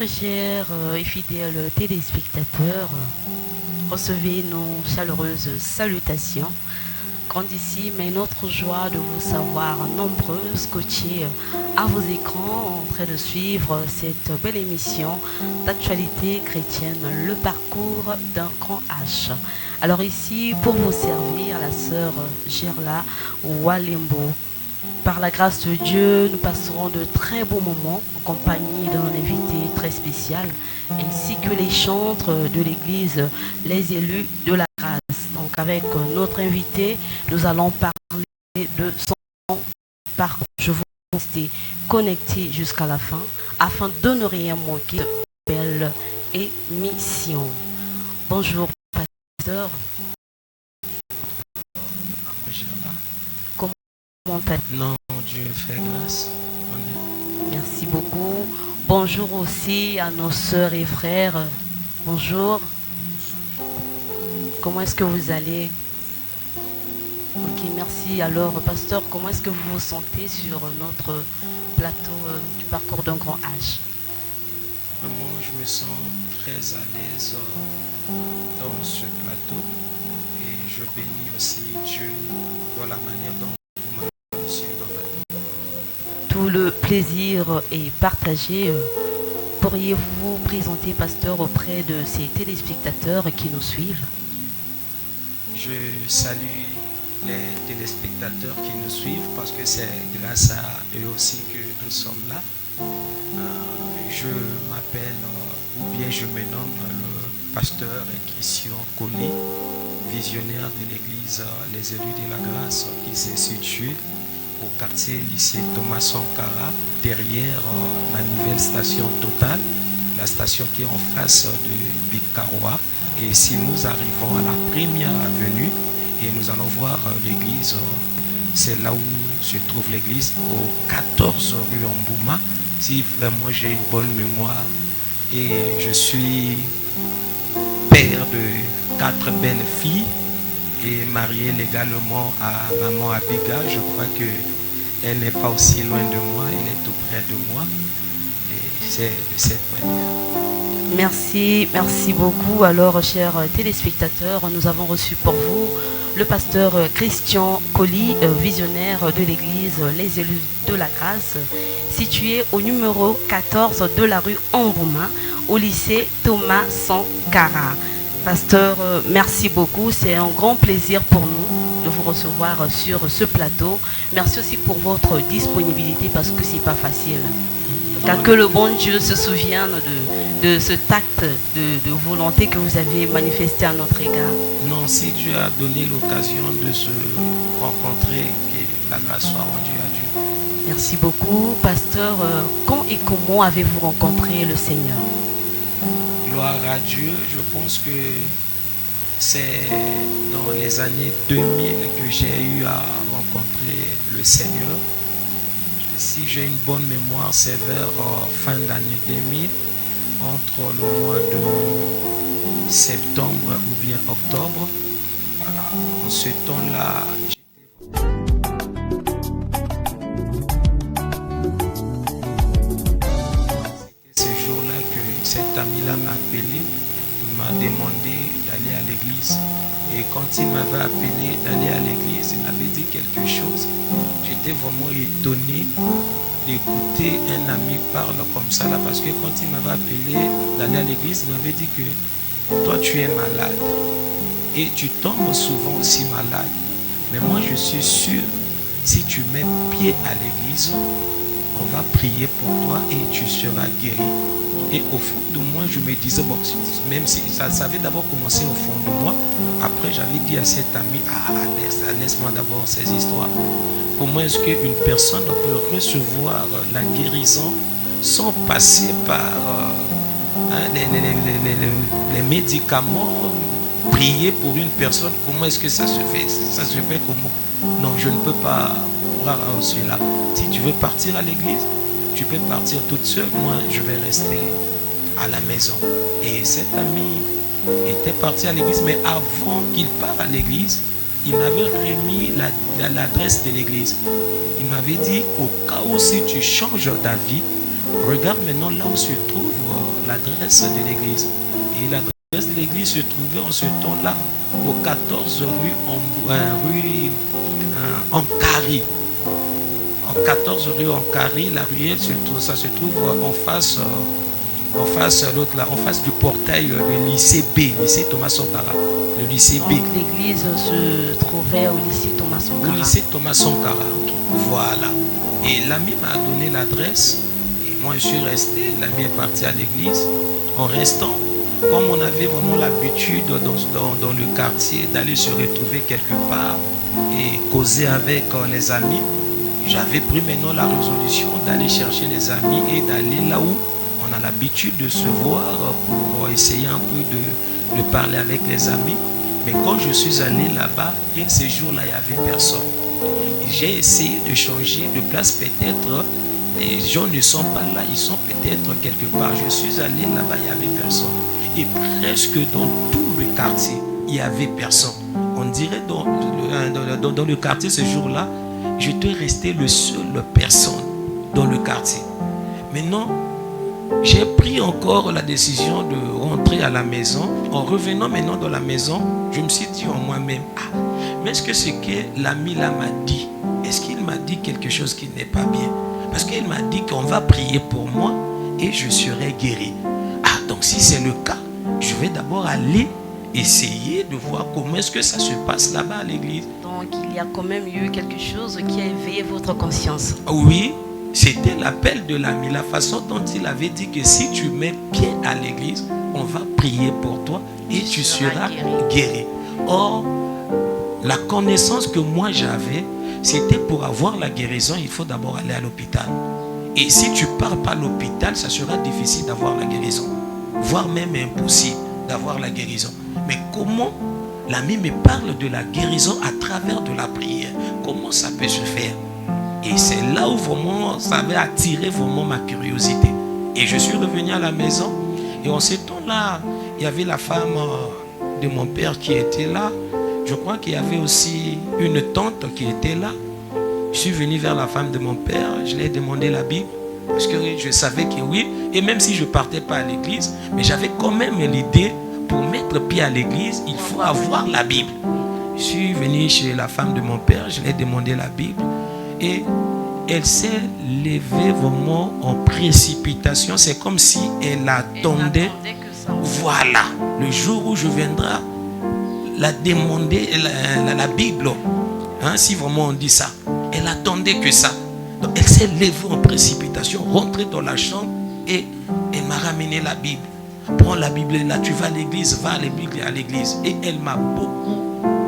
Très chers et fidèles téléspectateurs, recevez nos chaleureuses salutations. Grandissime est notre joie de vous savoir nombreux scotchés à vos écrans en train de suivre cette belle émission d'actualité chrétienne, le parcours d'un grand H. Alors ici, pour vous servir, la sœur Gerla Walembo. Par la grâce de Dieu, nous passerons de très beaux moments en compagnie d'un invité très spécial, ainsi que les chantres de l'église, les élus de la grâce. Donc avec notre invité, nous allons parler de son parcours. Je vous rester connecté jusqu'à la fin, afin de ne rien manquer de belle émission. Bonjour, pasteur. Non, Dieu fait grâce. Merci beaucoup. Bonjour aussi à nos sœurs et frères. Bonjour. Comment est-ce que vous allez? Ok, merci. Alors, pasteur, comment est-ce que vous vous sentez sur notre plateau du parcours d'un grand âge? Vraiment, je me sens très à l'aise dans ce plateau et je bénis aussi Dieu dans la manière dont tout le plaisir est partagé. Pourriez-vous vous présenter, pasteur, auprès de ces téléspectateurs qui nous suivent? Je salue les téléspectateurs qui nous suivent parce que c'est grâce à eux aussi que nous sommes là. Je m'appelle, ou bien je me nomme le pasteur Christian Colli, visionnaire de l'église Les Élus de la Grâce qui s'est située au quartier lycée Thomas Sankara, derrière la nouvelle station Total, la station qui est en face de Bikaroa. Et si nous arrivons à la première avenue et nous allons voir l'église, c'est là où se trouve l'église, au 14 rue Ambouma, si vraiment j'ai une bonne mémoire. Et je suis père de 4 belles filles et marié légalement à maman Abiga. Je crois que elle n'est pas aussi loin de moi, elle est tout près de moi. Et c'est de cette manière. Merci beaucoup. Alors, chers téléspectateurs, nous avons reçu pour vous le pasteur Christian Colli, visionnaire de l'église Les Élus de la Grâce, situé au numéro 14 de la rue Ambouma, au lycée Thomas Sankara. Pasteur, merci beaucoup. C'est un grand plaisir pour nous de vous recevoir sur ce plateau. Merci aussi pour votre disponibilité parce que c'est pas facile. Car que le bon Dieu se souvienne de ce tact de volonté que vous avez manifesté à notre égard. Non, si Dieu a donné l'occasion de se rencontrer, que la grâce soit rendue à Dieu. Merci beaucoup, pasteur. Quand et comment avez-vous rencontré le Seigneur? Gloire à Dieu, je pense que c'est dans les années 2000 que j'ai eu à rencontrer le Seigneur. Si j'ai une bonne mémoire, c'est vers fin d'année 2000, entre le mois de septembre ou bien octobre. Voilà, en ce temps-là, c'est ce jour-là que cet ami-là m'a appelé. Il m'a demandé d'aller à l'église. Et quand il m'avait appelé d'aller à l'église, il m'avait dit quelque chose. J'étais vraiment étonné d'écouter un ami parler comme ça là, parce que quand il m'avait appelé d'aller à l'église, il m'avait dit que toi tu es malade et tu tombes souvent aussi malade. Mais moi je suis sûr, si tu mets pied à l'église, on va prier pour toi et tu seras guéri. Et au fond de moi, je me disais, bon, même si ça avait d'abord commencé au fond de moi, après j'avais dit à cet ami, laisse-moi d'abord ces histoires. Comment est-ce qu'une personne peut recevoir la guérison sans passer par les médicaments, prier pour une personne? Comment est-ce que ça se fait? Ça se fait comment? Non, je ne peux pas croire en cela. Si tu veux partir à l'église, tu peux partir toute seule, moi je vais rester à la maison. Et cet ami était parti à l'église, mais avant qu'il parte à l'église, il m'avait remis l'adresse de l'église. Il m'avait dit, au cas où si tu changes d'avis, regarde maintenant là où se trouve l'adresse de l'église. Et l'adresse de l'église se trouvait en ce temps-là au 14 rue Ancari. En 14 rue Ancari, la ruelle, ça se trouve en face l'autre là, en face du portail du lycée B, lycée Thomas Sankara. Le lycée B. Donc l'église se trouvait au lycée Thomas Sankara. Au lycée Thomas Sankara. Okay. Voilà. Et l'ami m'a donné l'adresse. Et moi, je suis resté. L'ami est parti à l'église. En restant, comme on avait vraiment l'habitude dans le quartier d'aller se retrouver quelque part et causer avec les amis, j'avais pris maintenant la résolution d'aller chercher les amis et d'aller là où on a l'habitude de se voir pour essayer un peu de parler avec les amis. Mais quand je suis allé là-bas, et ce jour-là, il n'y avait personne. J'ai essayé de changer de place, peut-être les gens ne sont pas là, ils sont peut-être quelque part. Je suis allé là-bas, il n'y avait personne. Et presque dans tout le quartier, il n'y avait personne. On dirait dans le quartier ce jour-là, j'étais resté le seul personne dans le quartier. Maintenant, j'ai pris encore la décision de rentrer à la maison. En revenant maintenant dans la maison, je me suis dit en moi-même, mais est-ce que ce que l'ami là m'a dit, est-ce qu'il m'a dit quelque chose qui n'est pas bien? Parce qu'il m'a dit qu'on va prier pour moi et je serai guéri. Donc si c'est le cas, je vais d'abord aller essayer de voir comment est-ce que ça se passe là-bas à l'église. Donc il y a quand même eu quelque chose qui a éveillé votre conscience. Oui, c'était l'appel de l'ami, la façon dont il avait dit que si tu mets pied à l'église, on va prier pour toi et tu seras guéri. Or, la connaissance que moi j'avais, c'était pour avoir la guérison, il faut d'abord aller à l'hôpital. Et si tu ne pars pas à l'hôpital, ça sera difficile d'avoir la guérison, voire même impossible d'avoir la guérison. Mais comment l'ami me parle de la guérison à travers de la prière? Comment ça peut se faire? Et c'est là où vraiment ça avait attiré vraiment ma curiosité. Et je suis revenu à la maison. Et en ce temps-là, il y avait la femme de mon père qui était là. Je crois qu'il y avait aussi une tante qui était là. Je suis venu vers la femme de mon père. Je lui ai demandé la Bible. Parce que je savais que oui. Et même si je ne partais pas à l'église, mais j'avais quand même l'idée, pour mettre pied à l'église, il faut avoir la Bible. Je suis venu chez la femme de mon père. Je lui ai demandé la Bible. Et elle s'est levée vraiment en précipitation. C'est comme si elle attendait. Voilà, le jour où je viendrai la demander la Bible. Hein, si vraiment on dit ça. Elle attendait que ça. Donc elle s'est levée en précipitation, rentrée dans la chambre et elle m'a ramené la Bible. Prends la Bible là, tu vas à l'église, va à l'église. Et elle m'a beaucoup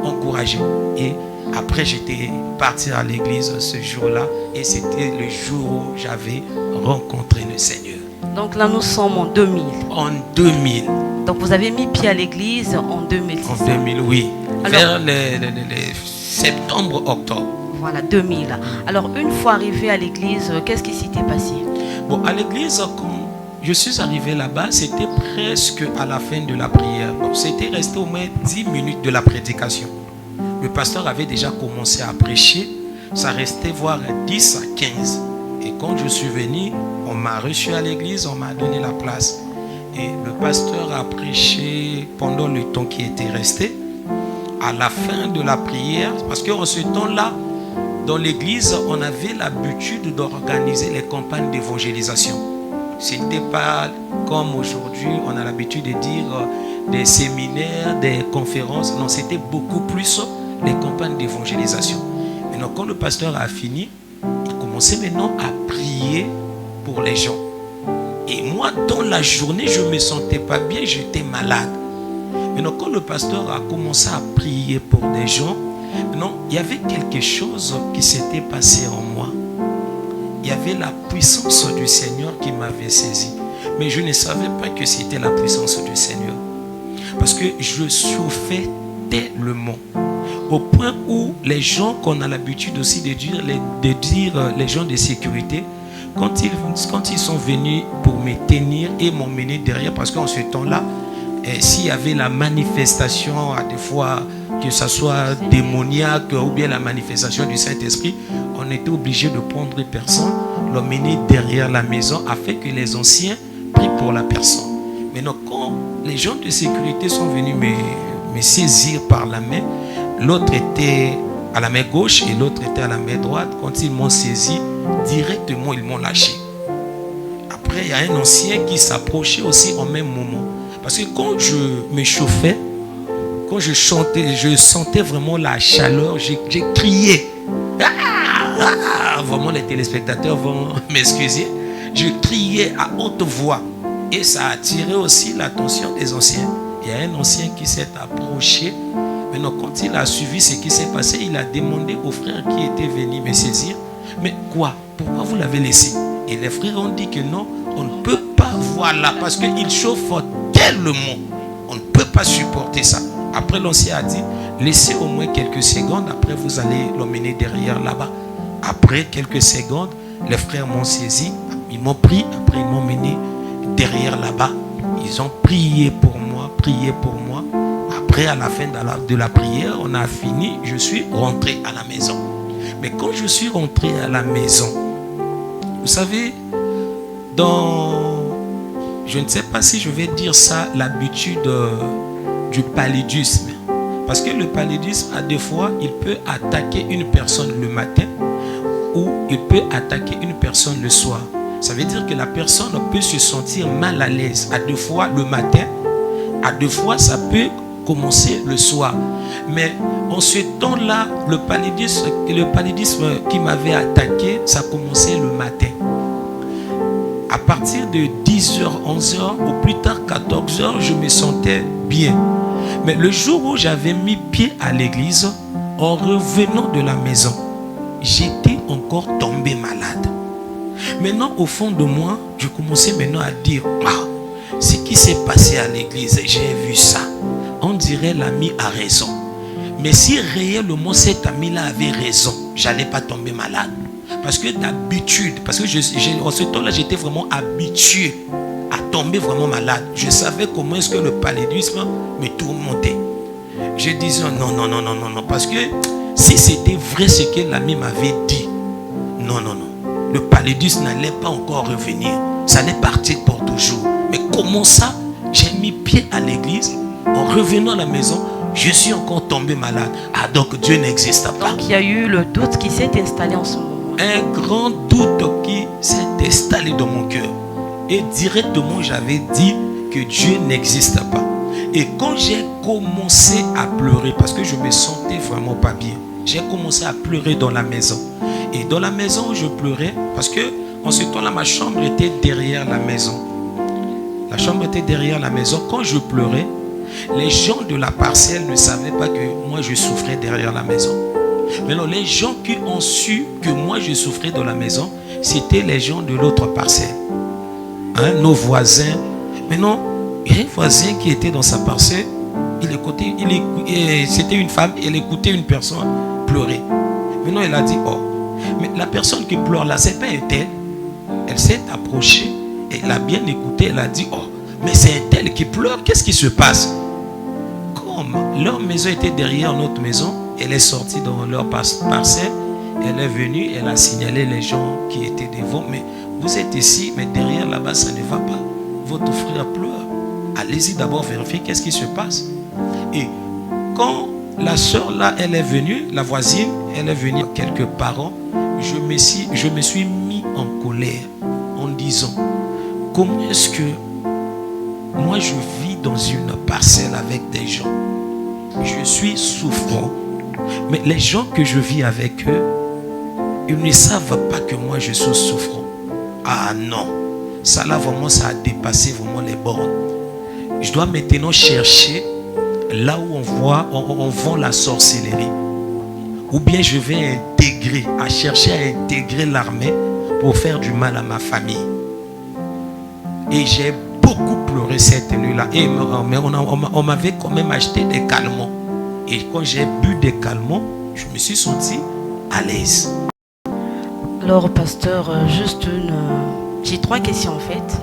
encouragé. Et après, j'étais parti à l'église ce jour-là et c'était le jour où j'avais rencontré le Seigneur. Donc là, nous sommes en 2000. En 2000. Donc vous avez mis pied à l'église en 2000. En 2000, oui. Alors, vers les septembre, octobre. Voilà, 2000. Alors, une fois arrivé à l'église, qu'est-ce qui s'était passé? Bon, à l'église, quand je suis arrivé là-bas, c'était presque à la fin de la prière. Bon, c'était resté au moins 10 minutes de la prédication. Le pasteur avait déjà commencé à prêcher. Ça restait voire 10 à 15. Et quand je suis venu, on m'a reçu à l'église, on m'a donné la place. Et le pasteur a prêché pendant le temps qui était resté. À la fin de la prière, parce qu'en ce temps-là, dans l'église, on avait l'habitude d'organiser les campagnes d'évangélisation. Ce n'était pas comme aujourd'hui, on a l'habitude de dire des séminaires, des conférences. Non, c'était beaucoup plus les campagnes d'évangélisation. Maintenant, quand le pasteur a fini, il commençait maintenant à prier pour les gens. Et moi, dans la journée, je ne me sentais pas bien, j'étais malade. Maintenant, quand le pasteur a commencé à prier pour des gens, non, il y avait quelque chose qui s'était passé en moi. Il y avait la puissance du Seigneur qui m'avait saisi. Mais je ne savais pas que c'était la puissance du Seigneur. Parce que je souffrais tellement. Au point où les gens qu'on a l'habitude aussi de dire les gens de sécurité, quand ils sont venus pour me tenir et m'emmener derrière, parce qu'en ce temps-là, s'il y avait la manifestation, à des fois, que ce soit démoniaque ou bien la manifestation du Saint-Esprit, on était obligé de prendre personne, l'emmener derrière la maison afin que les anciens prient prie pour la personne. Maintenant, quand les gens de sécurité sont venus me saisir par la main, l'autre était à la main gauche et l'autre était à la main droite. Quand ils m'ont saisi, directement ils m'ont lâché. Après, il y a un ancien qui s'approchait aussi au même moment. Parce que quand je me chauffais, quand je chantais, je sentais vraiment la chaleur, j'ai crié. Vraiment, les téléspectateurs vont m'excuser. Je criais à haute voix. Et ça a attiré aussi l'attention des anciens. Il y a un ancien qui s'est approché. Maintenant, quand il a suivi ce qui s'est passé, il a demandé aux frères qui étaient venus me saisir, mais quoi? Pourquoi vous l'avez laissé? Et les frères ont dit que non, on ne peut pas voir là, parce qu'il chauffe tellement. On ne peut pas supporter ça. Après, l'ancien a dit, laissez au moins quelques secondes, après vous allez l'emmener derrière là-bas. Après quelques secondes, les frères m'ont saisi, ils m'ont pris, après ils m'ont mené derrière là-bas. Ils ont prié pour moi, prié pour moi. Après, à la fin de la prière, on a fini, je suis rentré à la maison. Mais quand je suis rentré à la maison, vous savez, je ne sais pas si je vais dire ça, l'habitude du paludisme. Parce que le paludisme, à des fois, il peut attaquer une personne le matin ou il peut attaquer une personne le soir. Ça veut dire que la personne peut se sentir mal à l'aise. À deux fois le matin, à deux fois ça peut commencer le soir. Mais en ce temps-là, le paludisme qui m'avait attaqué, ça commençait le matin. À partir de 10h, 11h ou plus tard 14h, je me sentais bien. Mais le jour où j'avais mis pied à l'église, en revenant de la maison, j'étais encore tombé malade. Maintenant, au fond de moi, je commençais maintenant à dire, ah, ce qui s'est passé à l'église, j'ai vu ça. On dirait l'ami a raison. Mais si réellement cet ami-là avait raison, j'allais pas tomber malade. Parce que d'habitude, parce que en ce temps-là, j'étais vraiment habitué à tomber vraiment malade. Je savais comment est-ce que le paludisme me tourmentait. Je disais non, parce que si c'était vrai ce que l'ami m'avait dit, non. Le paludisme n'allait pas encore revenir. Ça allait partir pour toujours. Mais comment ça? J'ai mis pied à l'église. En revenant à la maison, je suis encore tombé malade. Ah, donc Dieu n'existe pas. Donc il y a eu le doute qui s'est installé en ce moment. Un grand doute qui s'est installé dans mon cœur. Et directement, j'avais dit que Dieu n'existe pas. Et quand j'ai commencé à pleurer, parce que je me sentais vraiment pas bien, j'ai commencé à pleurer dans la maison. Et dans la maison où je pleurais, parce que en ce temps-là, ma chambre était derrière la maison. La chambre était derrière la maison. Quand je pleurais, les gens de la parcelle ne savaient pas que moi je souffrais derrière la maison. Maintenant, les gens qui ont su que moi je souffrais dans la maison, c'était les gens de l'autre parcelle. Nos voisins. Maintenant, il y a un voisin qui était dans sa parcelle. C'était une femme, elle écoutait une personne pleurer. Maintenant, elle a dit, oh, mais la personne qui pleure là, c'est pas un tel. Elle s'est approchée, elle a bien écouté, elle a dit, oh, mais c'est un tel qui pleure, qu'est-ce qui se passe? Comme leur maison était derrière notre maison, elle est sortie dans leur parcelle, elle est venue, elle a signalé les gens qui étaient devant, mais vous êtes ici, mais derrière là-bas, ça ne va pas. Votre frère pleure. Allez-y d'abord vérifier qu'est-ce qui se passe. Et quand la soeur là, elle est venue, la voisine, elle est venue, quelques parents, je me suis mis en colère en disant, comment est-ce que moi je vis dans une parcelle avec des gens, je suis souffrant, mais les gens que je vis avec eux, ils ne savent pas que moi je suis souffrant. Ah non, ça là vraiment, ça a dépassé vraiment les bornes. Je dois maintenant chercher là où on vend la sorcellerie. Ou bien je vais chercher à intégrer l'armée pour faire du mal à ma famille. Et j'ai beaucoup pleuré cette nuit-là. Et on m'avait quand même acheté des calmants. Et quand j'ai bu des calmants, je me suis senti à l'aise. Alors, pasteur, j'ai 3 questions en fait.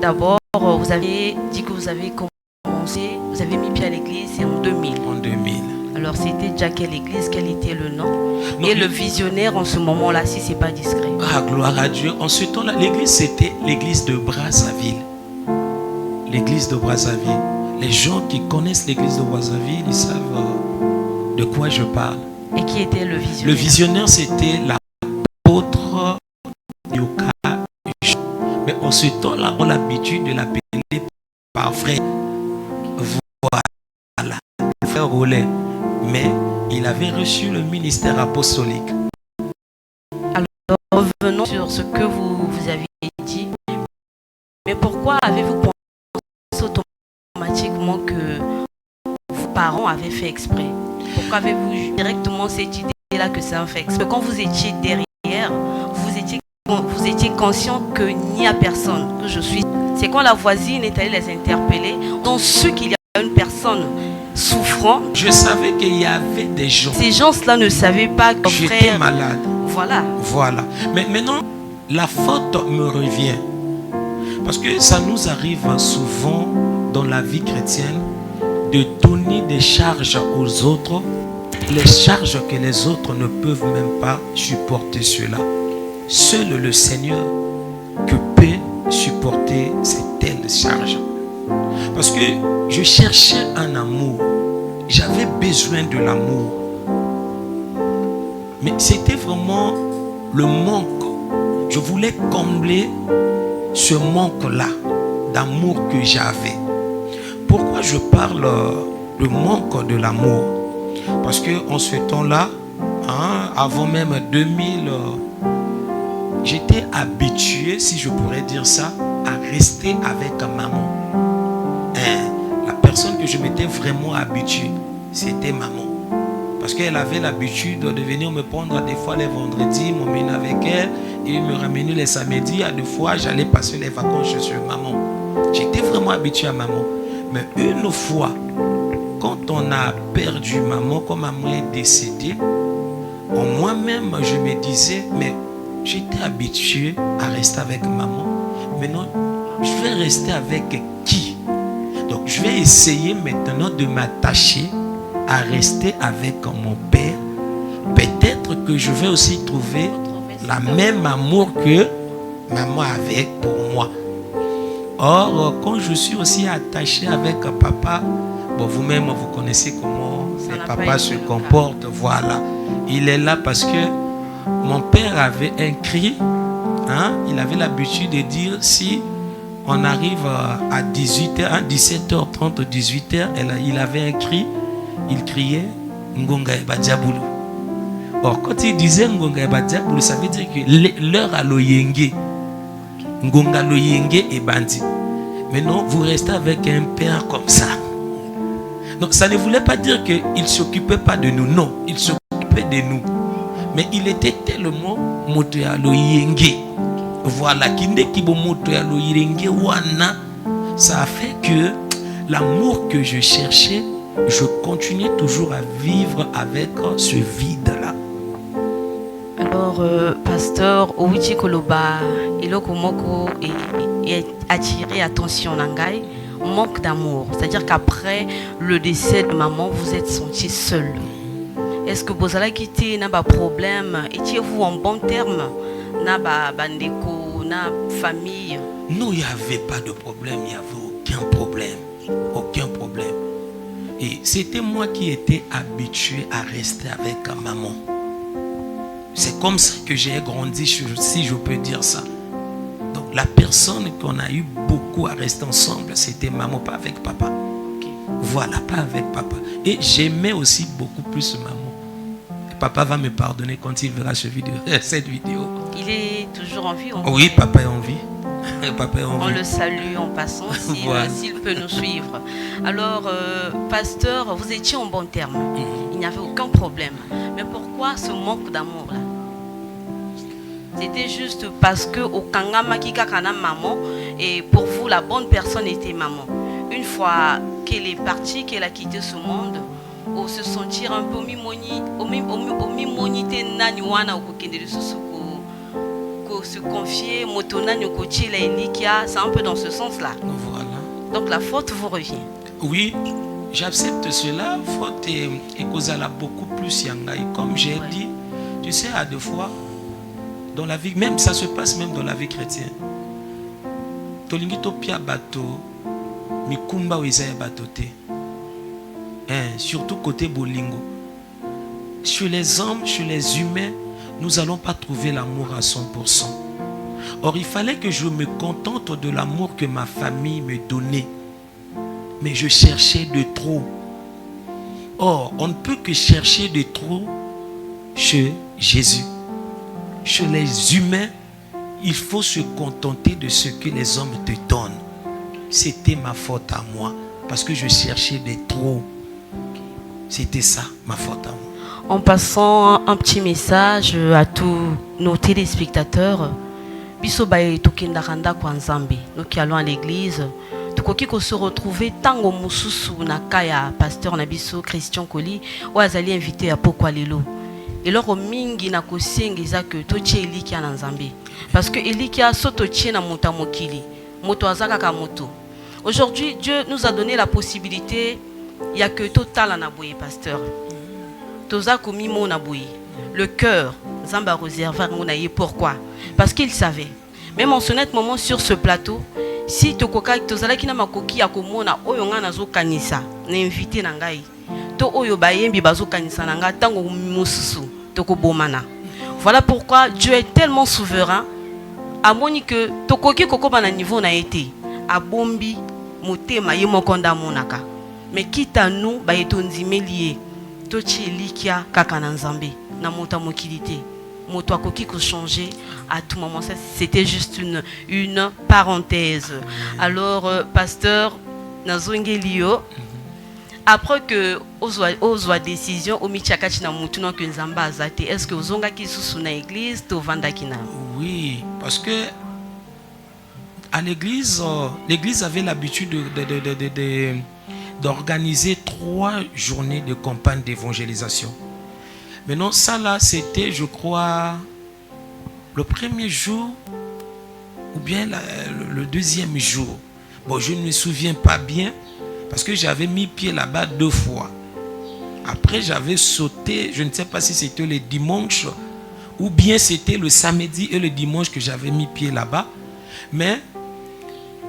D'abord, vous avez dit que vous avez commencé, vous avez mis pied à l'église, c'est en 2000. En 2000. Alors, c'était déjà quelle église, quel était le nom? Et le visionnaire en ce moment-là, si c'est pas discret. Ah, gloire à Dieu. En ce temps-là, l'église, c'était l'église de Brazzaville. l'église de Brazzaville. Les gens qui connaissent l'église de Brazzaville, ils savent de quoi je parle. Et qui était le visionnaire? Le visionnaire, c'était l'apôtre Yoka. Mais en ce temps-là, on a l'habitude de l'appeler par frère. Voilà, le frère Rollet. Mais il avait reçu le ministère apostolique. Alors, revenons sur ce que vous avez dit. Mais pourquoi avez-vous pensé automatiquement que vos parents avaient fait exprès? Pourquoi avez-vous directement cette idée-là que ça a fait exprès? Quand vous étiez derrière, vous étiez conscient qu'il n'y a personne, que je suis. C'est quand la voisine est allée les interpeller, on su qu'il y a une personne souffrant. Je savais qu'il y avait des gens. Ces gens-là ne savaient pas que j'étais malade. Voilà. Voilà. Mais maintenant, la faute me revient. Parce que ça nous arrive souvent dans la vie chrétienne de donner des charges aux autres, les charges que les autres ne peuvent même pas supporter cela. Seul le Seigneur que peut supporter cette telle charge. Parce que je cherchais un amour. J'avais besoin de l'amour. Mais c'était vraiment le manque. Je voulais combler ce manque-là d'amour que j'avais. Pourquoi je parle de manque de l'amour? Parce qu'en ce temps-là, avant même 2000, j'étais habitué, si je pourrais dire ça, à rester avec maman. La personne que je m'étais vraiment habitué, c'était maman. Parce qu'elle avait l'habitude de venir me prendre des fois les vendredis, m'emmener avec elle et me ramener les samedis. À deux fois, j'allais passer les vacances chez maman. J'étais vraiment habitué à maman. Mais une fois, quand on a perdu maman, quand maman est décédée, en moi-même, je me disais, mais j'étais habitué à rester avec maman. Maintenant, je vais rester avec qui? Donc, je vais essayer maintenant de m'attacher à rester avec mon père. Peut-être que je vais aussi trouver la même amour que maman avait pour moi. Or, quand je suis aussi attaché avec papa, bon, vous-même, vous connaissez comment les papas se comportent. Voilà. Il est là parce que mon père avait un cri. Il avait l'habitude de dire, si on arrive à 18h, 17h30, 18h, il avait un cri. Il criait Ngonga Eba Diaboulou. Or, quand il disait Ngonga Eba Diaboulou, ça veut dire que l'heure à l'oyenge. Ngonga l'oyenge et bandi. Mais non, vous restez avec un père comme ça. Donc, ça ne voulait pas dire qu'il ne s'occupait pas de nous. Non, il s'occupait de nous. Mais il était tellement moto à l'oyenge. Voilà, ça a fait que l'amour que je cherchais, je continuais toujours à vivre avec ce vide-là. Alors, pasteur, Owichi Koloba, Iloko Moko est attiré attention Nangai, manque d'amour. C'est-à-dire qu'après le décès de maman, vous êtes senti seul. Est-ce que vous avez quitté n'a pas problème? Étiez-vous en bon terme? N'a pas bandeko, n'a famille? Non, il n'y avait pas de problème, il n'y avait aucun problème. Aucun problème. Et c'était moi qui étais habitué à rester avec maman. C'est comme ça que j'ai grandi, si je peux dire ça. Donc la personne qu'on a eu beaucoup à rester ensemble, c'était maman, pas avec papa. Voilà, pas avec papa. Et j'aimais aussi beaucoup plus maman. Et papa va me pardonner quand il verra cette vidéo. Il est toujours en vie? Oui, papa est en vie. Papa est en vie. On le salue en passant s'il peut nous suivre. Alors, pasteur, vous étiez en bon terme. Il n'y avait aucun problème. Mais pourquoi ce manque d'amour-là? C'était juste parce que au Kangama Kikakana maman, et pour vous, la bonne personne était maman. Une fois qu'elle est partie, qu'elle a quitté ce monde, au se sentir un peu se confier, c'est un peu dans ce sens-là. Voilà. Donc la faute vous revient. Oui, j'accepte cela. Faute et causala beaucoup plus yangai. Comme j'ai dit, tu sais, à deux fois, dans la vie, même ça se passe même dans la vie chrétienne. Tolingito pia bato, mikumba oizaya batote. Surtout côté bolingo. Chez les hommes, chez les humains, nous n'allons pas trouver l'amour à 100%. Or, il fallait que je me contente de l'amour que ma famille me donnait. Mais je cherchais de trop. Or, on ne peut que chercher de trop chez Jésus. Chez les humains, il faut se contenter de ce que les hommes te donnent. C'était ma faute à moi, parce que je cherchais de trop. C'était ça, ma faute à moi. En passant un petit message à tous nos téléspectateurs, biso baye tokindaranda kwa Nzambe, nous qui allons à l'église, tukoki ko se retrouver tango mususu na kaya pasteur na biso Christian Koli ou azali invité à Pokwa lelo. Et loro mingi na kosengiza que totie eliki na Nzambe, parce que eliki a soto tie na muta mokili, moto azaka ka moto. Aujourd'hui, Dieu nous a donné la possibilité, il y a que total na boye pasteur. Toza komi mona boye. Le cœur, Zamba réservé monaye, pourquoi? Parce qu'il savait. Même en ce net moment sur ce plateau, si tokoka tozala kina makoki ya komona oyo nga nazo kanisa, na invité na ngai. To oyo bayembi bazo kanisa na nga tango mususu toko bomana. Voilà pourquoi Dieu est tellement souverain. Amoni que tokoki kokoba na niveau na été. Abombi motema ye mokonda monaka. Mais quitte à nous ba etonzime lié. Tochi likia kaka na Nzambe na mota mokilité. Moto akoki ko changer à tout moment. Ça c'était juste une parenthèse. Alors pasteur Nazongelio, après que ozwa décision omichakachi na mutu na que Nzamba azate, est-ce que ozonga ki susu na église to vanda kina? Oui, parce que à l'église, l'église avait l'habitude d'organiser 3 journées de campagne d'évangélisation. Maintenant, ça là, c'était, je crois, le premier jour ou bien le deuxième jour. Bon, je ne me souviens pas bien parce que j'avais mis pied là-bas 2 fois. Après, j'avais sauté, je ne sais pas si c'était le dimanche ou bien c'était le samedi et le dimanche que j'avais mis pied là-bas. Mais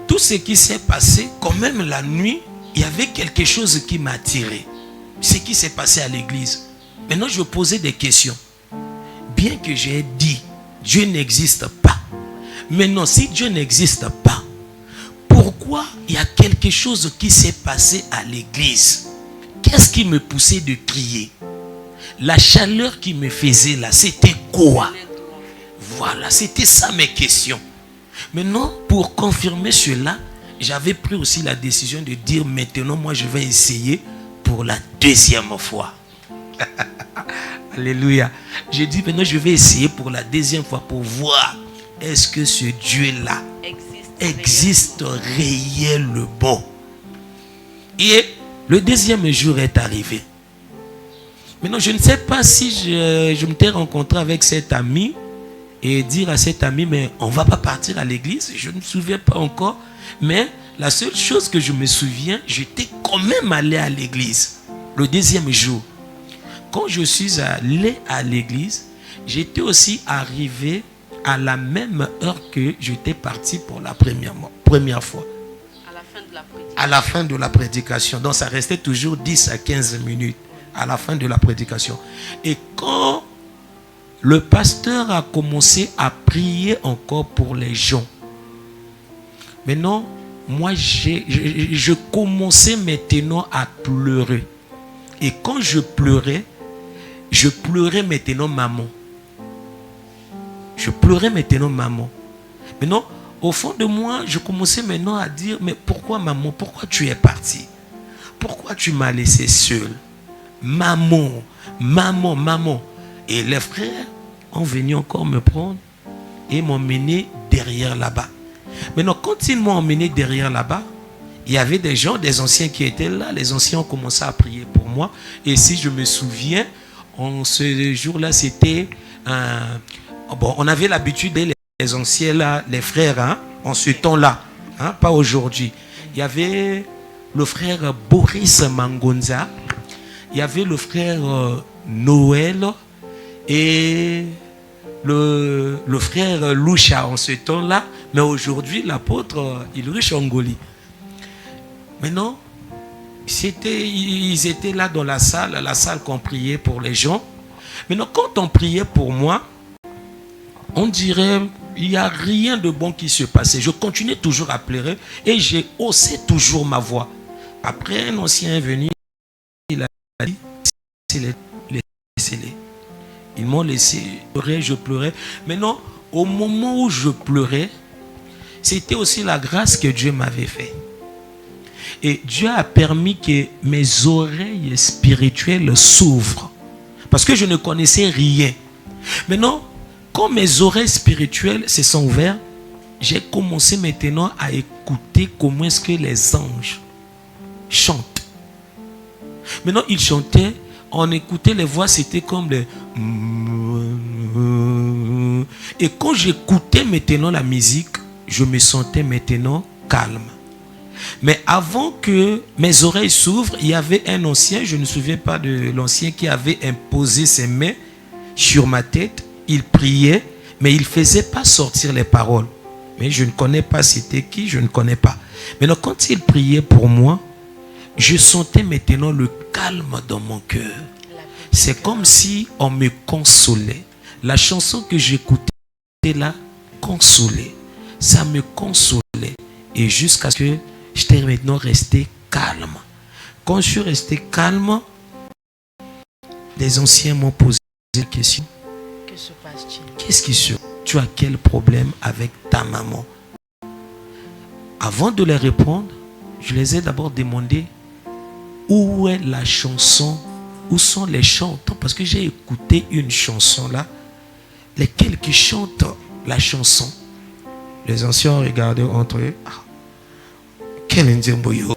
tout ce qui s'est passé, quand même la nuit, il y avait quelque chose qui m'a attiré. Ce qui s'est passé à l'église. Maintenant, je posais des questions. Bien que j'ai dit, Dieu n'existe pas. Maintenant, si Dieu n'existe pas, pourquoi il y a quelque chose qui s'est passé à l'église? Qu'est-ce qui me poussait de crier? La chaleur qui me faisait là, c'était quoi? Voilà, c'était ça mes questions. Maintenant, pour confirmer cela, j'avais pris aussi la décision de dire maintenant, moi je vais essayer pour la 2e fois. Alléluia. J'ai dit maintenant, je vais essayer pour la 2e fois pour voir est-ce que ce Dieu-là existe réellement. Et le 2e jour est arrivé. Maintenant, je ne sais pas si je m'étais rencontré avec cet ami et dire à cet ami, mais on ne va pas partir à l'église. Je ne me souviens pas encore. Mais la seule chose que je me souviens, j'étais quand même allé à l'église. Le 2e jour. Quand je suis allé à l'église, j'étais aussi arrivé à la même heure que j'étais parti pour la première fois. À la fin de la prédication. Donc ça restait toujours 10 à 15 minutes à la fin de la prédication. Et quand le pasteur a commencé à prier encore pour les gens, maintenant, moi, je commençais maintenant à pleurer. Et quand je pleurais maintenant maman. Je pleurais maintenant maman. Maintenant, au fond de moi, je commençais maintenant à dire, mais pourquoi maman? Pourquoi tu es partie? Pourquoi tu m'as laissé seule? Maman, maman, maman. Et les frères ont venu encore me prendre et m'ont mené derrière là-bas. Maintenant, quand ils m'ont emmené derrière là-bas, il y avait des gens, des anciens qui étaient là. Les anciens ont commencé à prier pour moi. Et si je me souviens, ce jour-là, c'était bon, on avait l'habitude d'aider les anciens là, les frères, hein, en ce temps-là, hein, pas aujourd'hui. Il y avait le frère Boris Mangonza, il y avait le frère Noël et le frère Loucha en ce temps-là. Mais aujourd'hui, l'apôtre Ilrich Angoli. Maintenant, ils étaient là dans la salle qu'on priait pour les gens. Maintenant, quand on priait pour moi, on dirait il n'y a rien de bon qui se passait. Je continuais toujours à pleurer et j'ai haussé toujours ma voix. Après, un ancien est venu, il a dit, laissez-les. Ils m'ont laissé pleurer, je pleurais. Maintenant, au moment où je pleurais, c'était aussi la grâce que Dieu m'avait faite. Et Dieu a permis que mes oreilles spirituelles s'ouvrent. Parce que je ne connaissais rien. Maintenant, quand mes oreilles spirituelles se sont ouvertes, j'ai commencé maintenant à écouter comment est-ce que les anges chantent. Maintenant, ils chantaient, on écoutait les voix, c'était comme les... Et quand j'écoutais maintenant la musique, je me sentais maintenant calme. Mais avant que mes oreilles s'ouvrent, il y avait un ancien, je ne me souviens pas de l'ancien, qui avait imposé ses mains sur ma tête. Il priait, mais il ne faisait pas sortir les paroles. Mais je ne connais pas c'était qui, je ne connais pas. Maintenant, quand il priait pour moi, je sentais maintenant le calme dans mon cœur. C'est comme si on me consolait. La chanson que j'écoutais là, consolait. Ça me consolait. Et jusqu'à ce que j'étais maintenant resté calme. Quand je suis resté calme, les anciens m'ont posé des questions. Que se passe-t-il? Qu'est-ce qui se passe? Tu as quel problème avec ta maman? Avant de les répondre, je les ai d'abord demandé où est la chanson, où sont les chanteurs, parce que j'ai écouté une chanson là, lesquels qui chantent la chanson. Les anciens ont regardé entre eux. Ah, quel nzembo yo?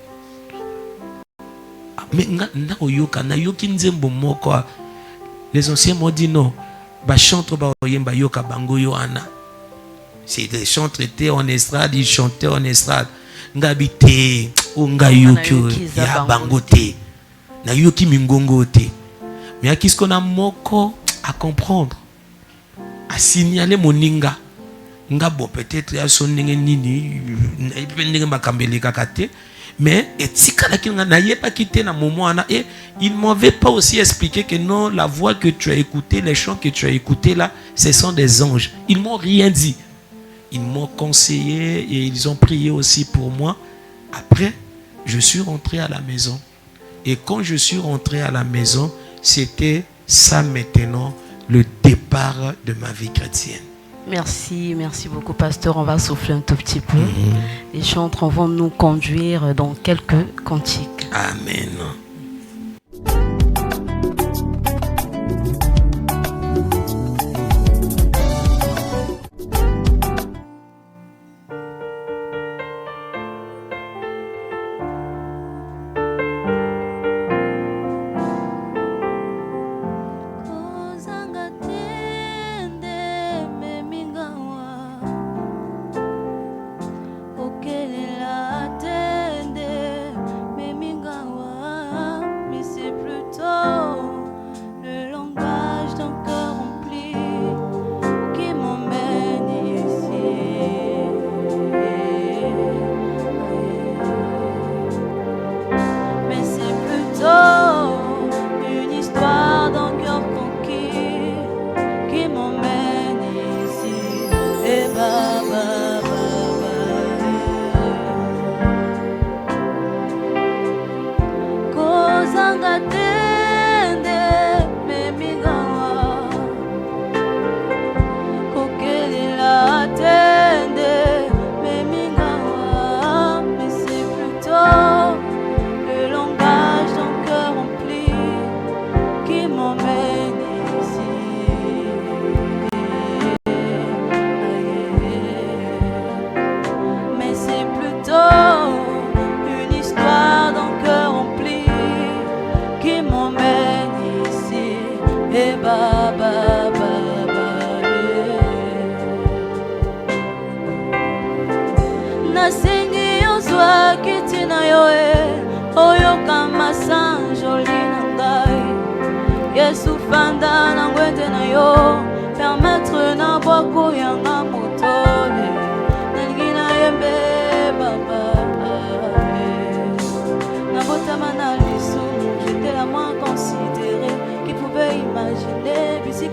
Mais les anciens m'ont dit non. C'est des chants traités en estrade, ils chantaient en estrade. Ngabite, Ongayokyo, ya bangote, na yoki mingongote. Mais à qui ce qu'on a moko à comprendre, à signaler mon ninga. Ngabo peut-être ya son nini, mais il ne m'avait pas aussi expliqué que non, la voix que tu as écoutée, les chants que tu as écoutés là, ce sont des anges. Ils ne m'ont rien dit. Ils m'ont conseillé et ils ont prié aussi pour moi. Après, je suis rentré à la maison. Et quand je suis rentré à la maison, c'était ça maintenant, le départ de ma vie chrétienne. Merci beaucoup, pasteur. On va souffler un tout petit peu. Les chantres vont nous conduire dans quelques cantiques. Amen.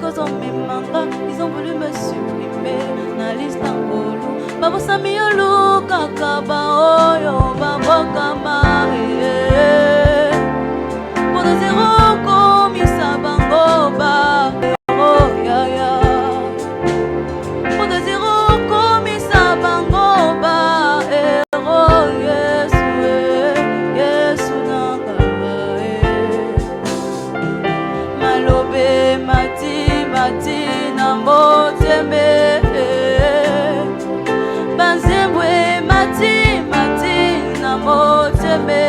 ils ont voulu me supprimer na liste ngolo babosami yolo kaka baoyo babokama pour de zéro komisa bango ba oh ya ya pour de zéro komisa bango ba oh Yesu Yesu nanga malobe mati na moteme banzembwe mati na moteme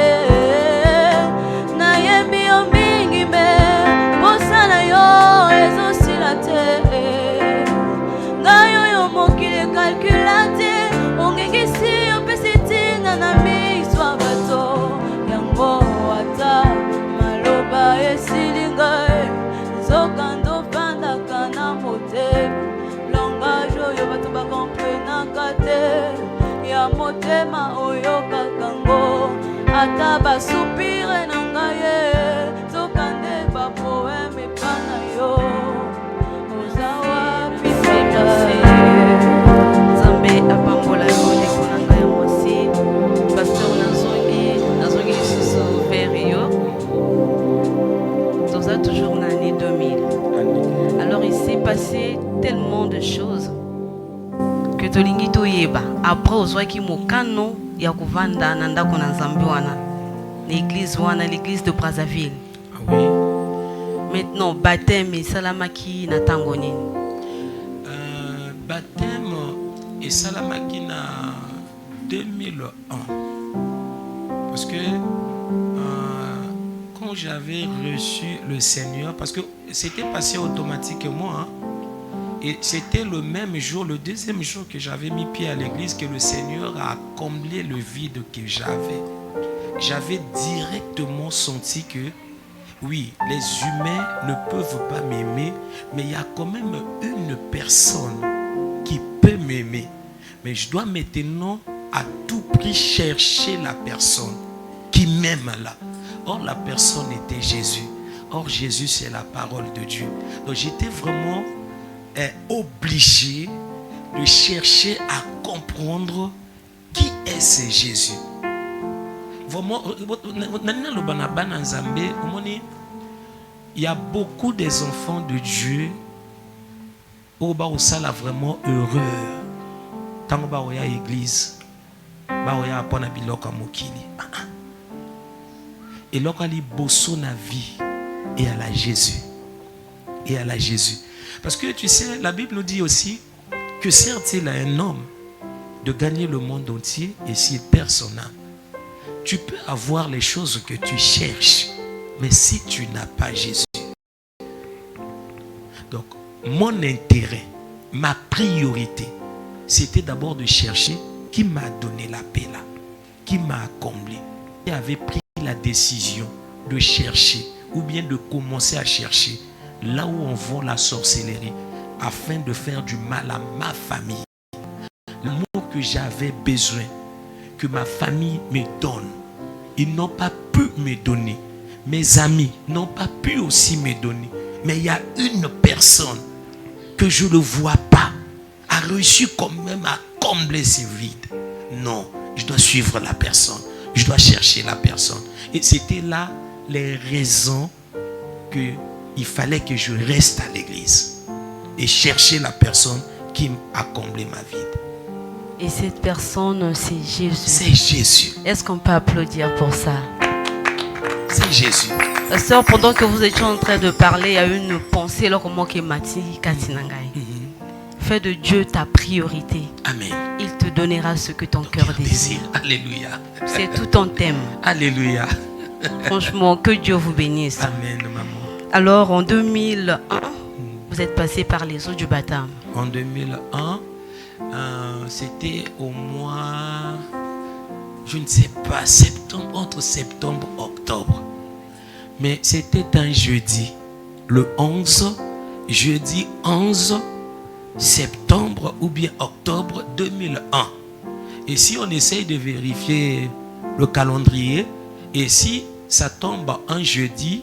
na yembi yo mingi me posala yo ezosila te ngayo yo mokili kalkulate ongengisi yo pesi tina na miswa bato yango ata maloba esilinga zokando vandaka na motema langage oyo bato bakomprenaka te ya motema oyo kakango ata basupire na ngai zokande bapoeme pana yo oza wapi Nzambe apambola yo ndeko na ngai mwasi pasteur nazongi lisusu vers yo toza toujours na année 2000. Alors il s'est passé tellement de choses que tolingi toyeba après ozwaki mokano ya kovanda na ndako na Nzambe wana na l'église de Brazzaville. Ah oui. Maintenant baptême esalamaki na tango nini? Baptême esalamaki na 2001 parce que quand j'avais reçu le Seigneur, parce que c'était passé automatiquement, hein, et c'était le même jour, le deuxième jour que j'avais mis pied à l'église, que le Seigneur a comblé le vide que j'avais. J'avais directement senti que oui, les humains ne peuvent pas m'aimer, mais il y a quand même une personne qui peut m'aimer. Mais je dois maintenant à tout prix chercher la personne qui m'aime là. Or, la personne était Jésus. Or, Jésus, c'est la parole de Dieu. Donc, j'étais vraiment obligé de chercher à comprendre qui est ce Jésus. Vraiment, il y a beaucoup des enfants de Dieu où on s'est vraiment heureux. Tant qu'on est à l'église, on est à Mokili. Et lorsqu'on a bosso na vie et à la Jésus. Et à la Jésus. Parce que tu sais, la Bible nous dit aussi que certes il a un homme de gagner le monde entier et s'il perd son âme. Tu peux avoir les choses que tu cherches, mais si tu n'as pas Jésus. Donc, mon intérêt, ma priorité, c'était d'abord de chercher qui m'a donné la paix là, qui m'a comblé, qui avait pris la décision de chercher ou bien de commencer à chercher là où on vend la sorcellerie afin de faire du mal à ma famille. L'amour que j'avais besoin que ma famille me donne, ils n'ont pas pu me donner. Mes amis n'ont pas pu aussi me donner. Mais il y a une personne que je ne vois pas a réussi quand même à combler ce vide. Non, je dois suivre la personne. Je dois chercher la personne. Et c'était là les raisons qu'il fallait que je reste à l'église et chercher la personne qui a comblé ma vie. Et cette personne, c'est Jésus. C'est Jésus. Est-ce qu'on peut applaudir pour ça? C'est Jésus. Sœur, pendant que vous étiez en train de parler, il y a une pensée là comme qui mati katinangai. Fais de Dieu ta priorité. Amen. Il te donnera ce que ton cœur désire. Alléluia. C'est tout ton thème. Alléluia. Franchement, que Dieu vous bénisse. Amen, maman. Alors, en 2001, vous êtes passé par les eaux du baptême. En 2001, c'était au mois, je ne sais pas, septembre, entre septembre et octobre. Mais c'était un jeudi, le 11, jeudi 11 septembre ou bien octobre 2001. Et si on essaye de vérifier le calendrier, et si ça tombe un jeudi,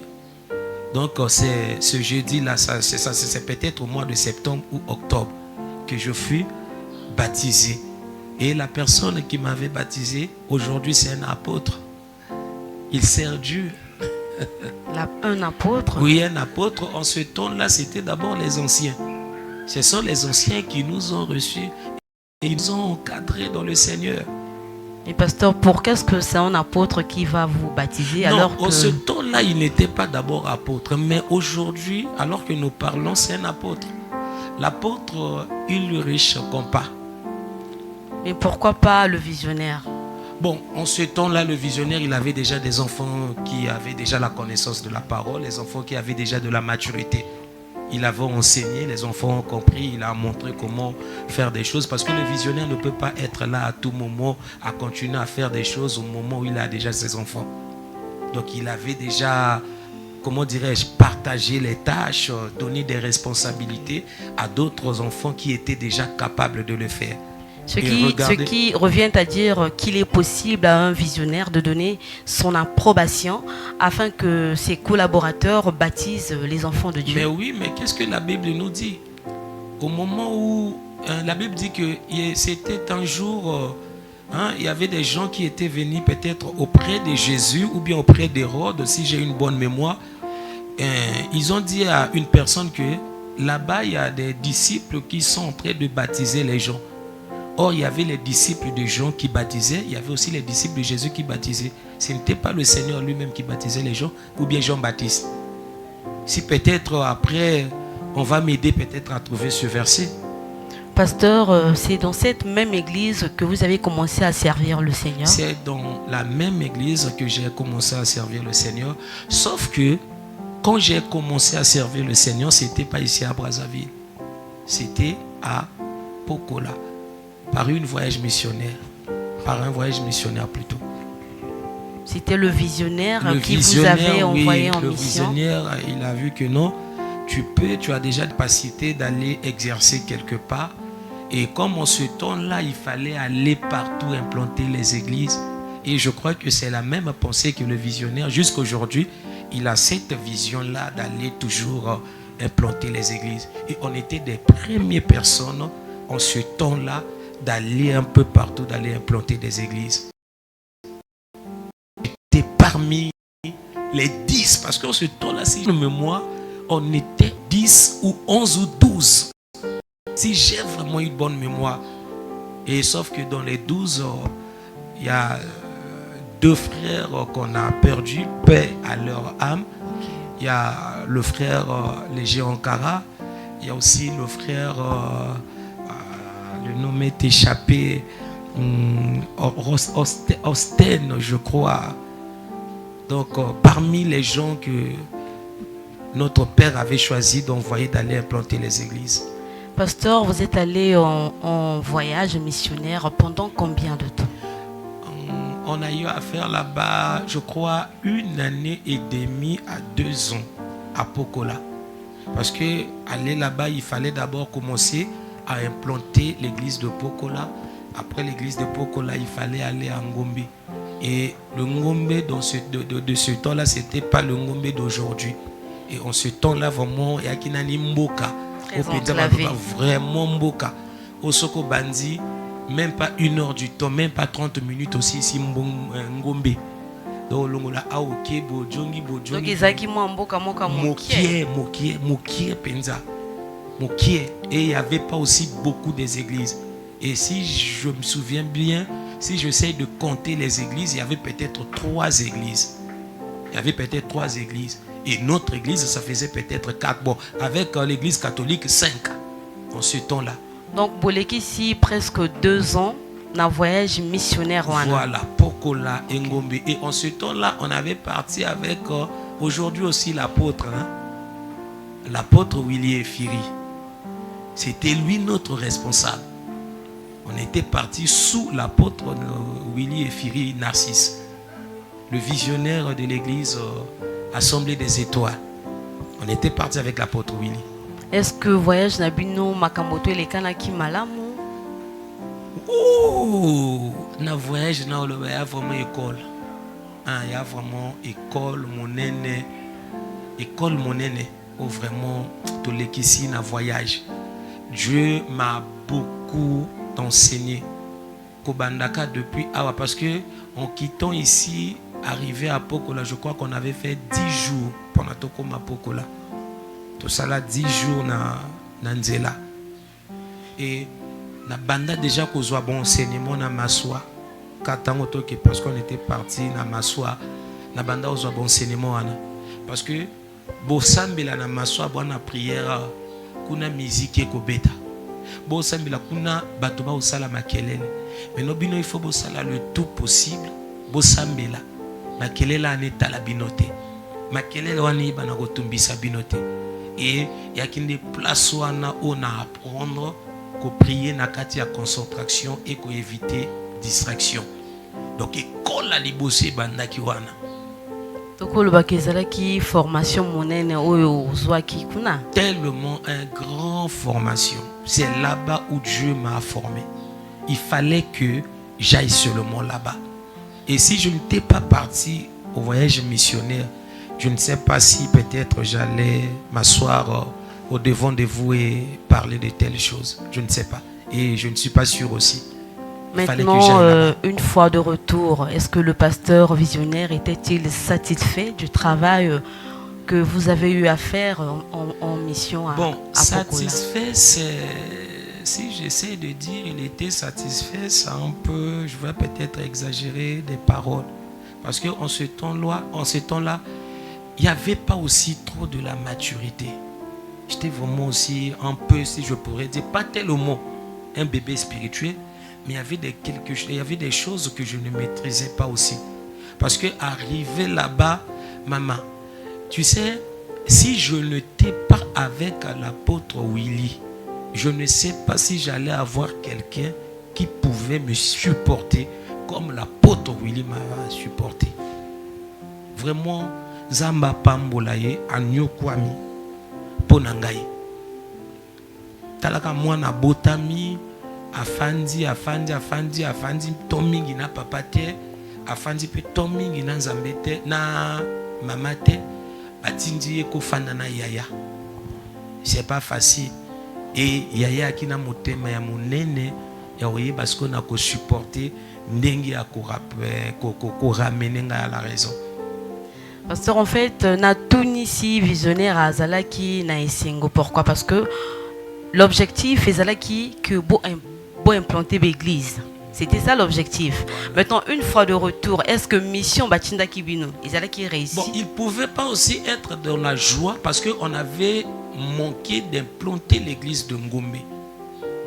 Donc c'est ce jeudi-là, c'est peut-être au mois de septembre ou octobre que je fus baptisé. Et la personne qui m'avait baptisé, aujourd'hui c'est un apôtre. Il sert Dieu. Un apôtre? Oui, un apôtre. En ce temps-là, c'était d'abord les anciens. Ce sont les anciens qui nous ont reçus et ils nous ont encadrés dans le Seigneur. Et pasteur, pour qu'est-ce que c'est un apôtre qui va vous baptiser? Non, alors que... en ce temps-là, il n'était pas d'abord apôtre. Mais aujourd'hui, alors que nous parlons, c'est un apôtre. L'apôtre, il le riche compas. Mais pourquoi pas le visionnaire? Bon, en ce temps-là, le visionnaire, il avait déjà des enfants qui avaient déjà la connaissance de la parole, les enfants qui avaient déjà de la maturité. Il avait enseigné, les enfants ont compris, il a montré comment faire des choses, parce que le visionnaire ne peut pas être là à tout moment, à continuer à faire des choses au moment où il a déjà ses enfants. Donc il avait déjà, comment dirais-je, partagé les tâches, donné des responsabilités à d'autres enfants qui étaient déjà capables de le faire. Ce qui revient à dire qu'il est possible à un visionnaire de donner son approbation afin que ses collaborateurs baptisent les enfants de Dieu. Mais oui, mais qu'est-ce que la Bible nous dit? Au moment où la Bible dit que c'était un jour, il y avait des gens qui étaient venus peut-être auprès de Jésus ou bien auprès d'Hérode, si j'ai une bonne mémoire. Ils ont dit à une personne que là-bas, il y a des disciples qui sont en train de baptiser les gens. Or, il y avait les disciples de Jean qui baptisaient, il y avait aussi les disciples de Jésus qui baptisaient. Ce n'était pas le Seigneur lui-même qui baptisait les gens, ou bien Jean-Baptiste. Si peut-être après, on va m'aider peut-être à trouver ce verset. Pasteur, c'est dans cette même église que vous avez commencé à servir le Seigneur? C'est dans la même église que j'ai commencé à servir le Seigneur. Sauf que, quand j'ai commencé à servir le Seigneur, ce n'était pas ici à Brazzaville. C'était à Pokola. Par un voyage missionnaire plutôt. C'était le visionnaire qui vous avait envoyé en mission. Le visionnaire, il a vu que non, tu as déjà la capacité d'aller exercer quelque part. Et comme en ce temps-là, il fallait aller partout implanter les églises. Et je crois que c'est la même pensée que le visionnaire. Jusqu'à aujourd'hui, il a cette vision-là d'aller toujours implanter les églises. Et on était des premières personnes en ce temps-là d'aller un peu partout, d'aller implanter des églises. J'étais parmi les 10, parce qu'en ce temps-là, si je me mémoire, on était 10 ou 11 ou 12. Si j'ai vraiment une bonne mémoire. Et sauf que dans les 12, il y a 2 frères qu'on a perdus, paix à leur âme. Il y a le frère Léger Ankara, il y a aussi le frère... le nom est échappé, Osten, je crois. Donc, parmi les gens que notre père avait choisi d'envoyer d'aller implanter les églises. Pasteur, vous êtes allé en voyage missionnaire pendant combien de temps? On a eu à faire là-bas, je crois, 1 année et demie à 2 ans à Pokola. Parce que aller là-bas, il fallait d'abord commencer à implanter l'église de Pokola. Après l'église de Pokola, il fallait aller à Ngombe. Et le Ngombe de ce temps-là, ce n'était pas le Ngombe d'aujourd'hui. Et en ce temps-là, vraiment, il y a Kinani Mboka. Vraiment Mboka. Au Soko Bandi, même pas 1 heure du temps, même pas 30 minutes aussi ici Ngombe. Donc, Mokie, Penza. Et il n'y avait pas aussi beaucoup des églises. Et si je me souviens bien, si j'essaie de compter les églises, il y avait peut-être 3 églises. Et notre église, ça faisait peut-être 4. Bon, avec l'église catholique, 5 en ce temps-là. Donc, Boleki, ici, presque 2 ans, dans un voyage missionnaire. Voilà, Pokola et Ngombe. Et en ce temps-là, on avait parti avec aujourd'hui aussi l'apôtre. L'apôtre Willy Efiri. C'était lui notre responsable. On était parti sous l'apôtre Willy Efiri Narcisse, le visionnaire de l'église Assemblée des Étoiles. On était parti avec l'apôtre Willy. Est-ce que voyage Nabino Makamoto et les Kanaki Malamu? Oh, na voyage na il y a vraiment école. Il y a vraiment école, mon aîné. école monene où vraiment tout l'équipe na voyage. Dieu m'a beaucoup enseigné. Kobandaka depuis Awa parce que en quittant ici, arrivé à Pokola, je crois qu'on avait fait 10 jours pendant Tokoma Pokola. Tout ça là 10 jours na Nzela. Et na banda déjà qu'on soit bon enseignement na Maswa. Parce qu'on était parti na Maswa. Na banda qu'on soit bon enseignement parce que bosambela na Maswa bonne prière kuna musique et kobeta. Bosambela kuna batoba osala makelele. Mais no bino il faut bosala le tout possible. Bosambela makelele aneta la binote. Makelele wani bana kotumbisa binote. Et il y a des places où on a apprendre qu'on prier na kati ya concentration et qu'on éviter distraction. Donc école à libosé banda ki wana. Formation monene oyo zwaki kuna. Tellement une grande formation. C'est là-bas où Dieu m'a formé. Il fallait que j'aille seulement là-bas. Et si je n'étais pas parti au voyage missionnaire, je ne sais pas si peut-être j'allais m'asseoir au devant de vous et parler de telles choses. Je ne sais pas. Et je ne suis pas sûr aussi. Maintenant, une fois de retour, est-ce que le pasteur visionnaire était-il satisfait du travail que vous avez eu à faire en mission à Pokola? Satisfait, c'est... Si j'essaie de dire il était satisfait, c'est un peu, je vais peut-être exagérer des paroles. Parce qu'en ce temps-là, il n'y avait pas aussi trop de la maturité. J'étais vraiment aussi un peu, si je pourrais dire, pas tellement un bébé spirituel, mais il y avait des choses que je ne maîtrisais pas aussi. Parce que arrivé là-bas, maman, tu sais, si je n'étais pas avec l'apôtre Willy, je ne sais pas si j'allais avoir quelqu'un qui pouvait me supporter comme l'apôtre Willy m'a supporté. Vraiment, Zamba Pambolaye, Anyokwami, Ponangaye. Talaka mwana botami, afandi, tomingi na papate, afandi pe tomingi na nzambete, na mamate, batindi eko fanda na yaya. C'est pas facile. Et yaya qui na motema ya monene, ya oye parce qu'on a ko supporter ndengi ya ko ramener à la raison. Pasteur, en fait, na Tunisi visionnaire à Zalaki na Esengo. Pourquoi? Parce que l'objectif est Zalaki que beau implanter l'église. C'était ça l'objectif. Maintenant, une fois de retour, est-ce que mission Batinda Kibino, Zalaki réussit? Bon, il ne pouvait pas aussi être dans la joie parce qu'on avait manqué d'implanter l'église de Ngombe.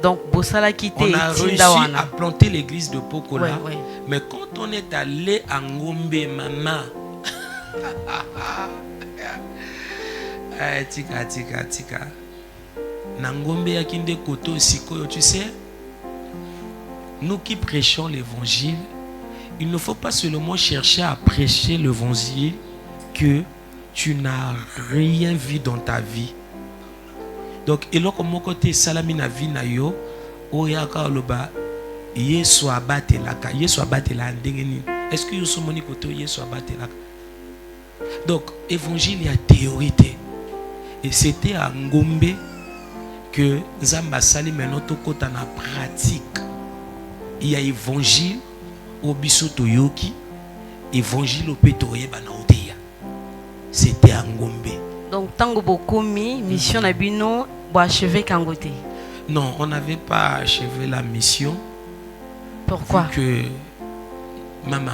Donc, Bossala quitté. On a réussi à planter l'église de Pokola. Ouais. Mais quand on est allé à Ngombe, maman, tika. Nangombe yakinde koto sikoyo, tu sais, nous qui prêchons l'évangile, il ne faut pas seulement chercher à prêcher l'évangile que tu n'as rien vu dans ta vie. Donc, et là, comme mon côté salami na vie na yo, oyaka loba, yesu abate laka, yesu abate la ndengeni. Est-ce que yesu moni koto yesu abate laka? Donc, évangile il y a théorie. Et c'était à Ngombe que Nzamba Sali maintenant kota na pratique. Il y a évangile au bisoto yoki, évangile au pétoye banaoteya. C'était à Ngombe. Donc tango bokomi mission na bino bo achever kangote. Non, on n'avait pas achevé la mission. Pourquoi? Vu que maman.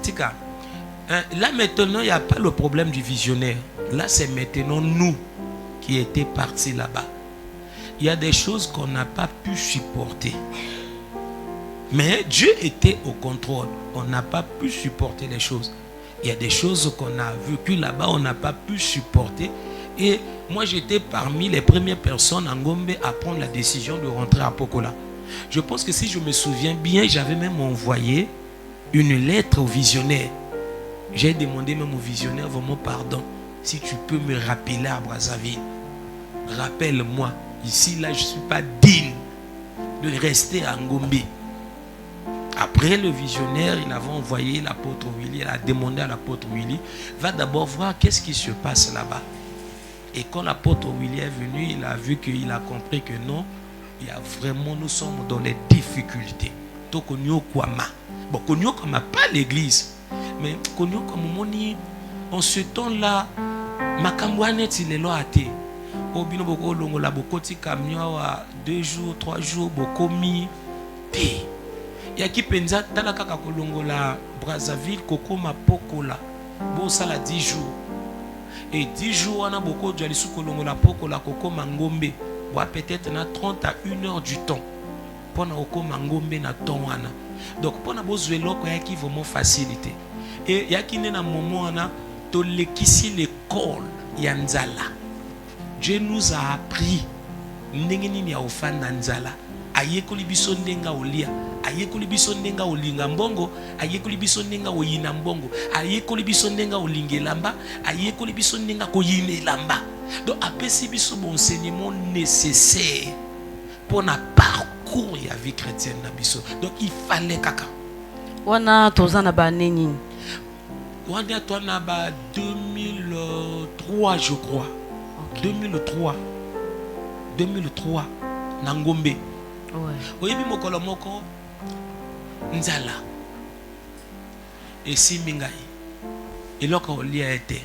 Tika. Là maintenant, il n'y a pas le problème du visionnaire. Là, c'est maintenant nous qui étions partis là-bas. Il y a des choses qu'on n'a pas pu supporter. Mais Dieu était au contrôle. On n'a pas pu supporter les choses. Il y a des choses qu'on a vécues là-bas, on n'a pas pu supporter. Et moi, j'étais parmi les premières personnes en Ngombe à prendre la décision de rentrer à Pokola. Je pense que si je me souviens bien, j'avais même envoyé une lettre au visionnaire. J'ai demandé même au visionnaire vraiment pardon. Si tu peux me rappeler à Brazzaville. Rappelle-moi. Ici, là, je ne suis pas digne de rester à Ngombe. Après le visionnaire, il avait envoyé l'apôtre Willy, il a demandé à l'apôtre Willy, va d'abord voir qu'est-ce qui se passe là-bas. Et quand l'apôtre Willy est venu, il a vu qu'il a compris que non, il y a vraiment, nous sommes dans les difficultés. Donc on y a quoi ma. Bon, on y a comme pas l'église, mais on y a comme moni en ce temps-là, ma cambouanette il est là à terre. Au bino boko longo la boko ti camion à 2 jours, 3 jours boko mi té. Ya ki penza tala kaka kolongo la Brazzaville koko mapokola. Bo sala 10 jours. Et 10 jours on a beaucoup de jali sou kolongo la pokola koko mangombe. Wa peut-être na 30 à 1 heure du temps. Pona oko mangombe na temps wana. Donc pona bo zwelo ko ya ki vraiment facilité. Et ya ki na moment wana to lekisi l'école ya nzala. Dieu nous a appris ndenge nini ya ofanda nzala. Ayekoli biso ndenga olia, ayekoli biso ndenga olinga mbongo, ayekoli biso ndenga oyina mbongo, ayekoli biso ndenga olingelamba, ayekoli biso ndenga koyinelamba. Donc apesi biso bon enseignement nécessaire pour na parcours ya vie chrétienne na biso. Donc il fallait kaka. Wana tozana ba nini? Wana tozana ba 2003 je crois. 2003 Nangombe. Ouais. Oyebi mokolo moko nzala esimbi ngai eloko olia ete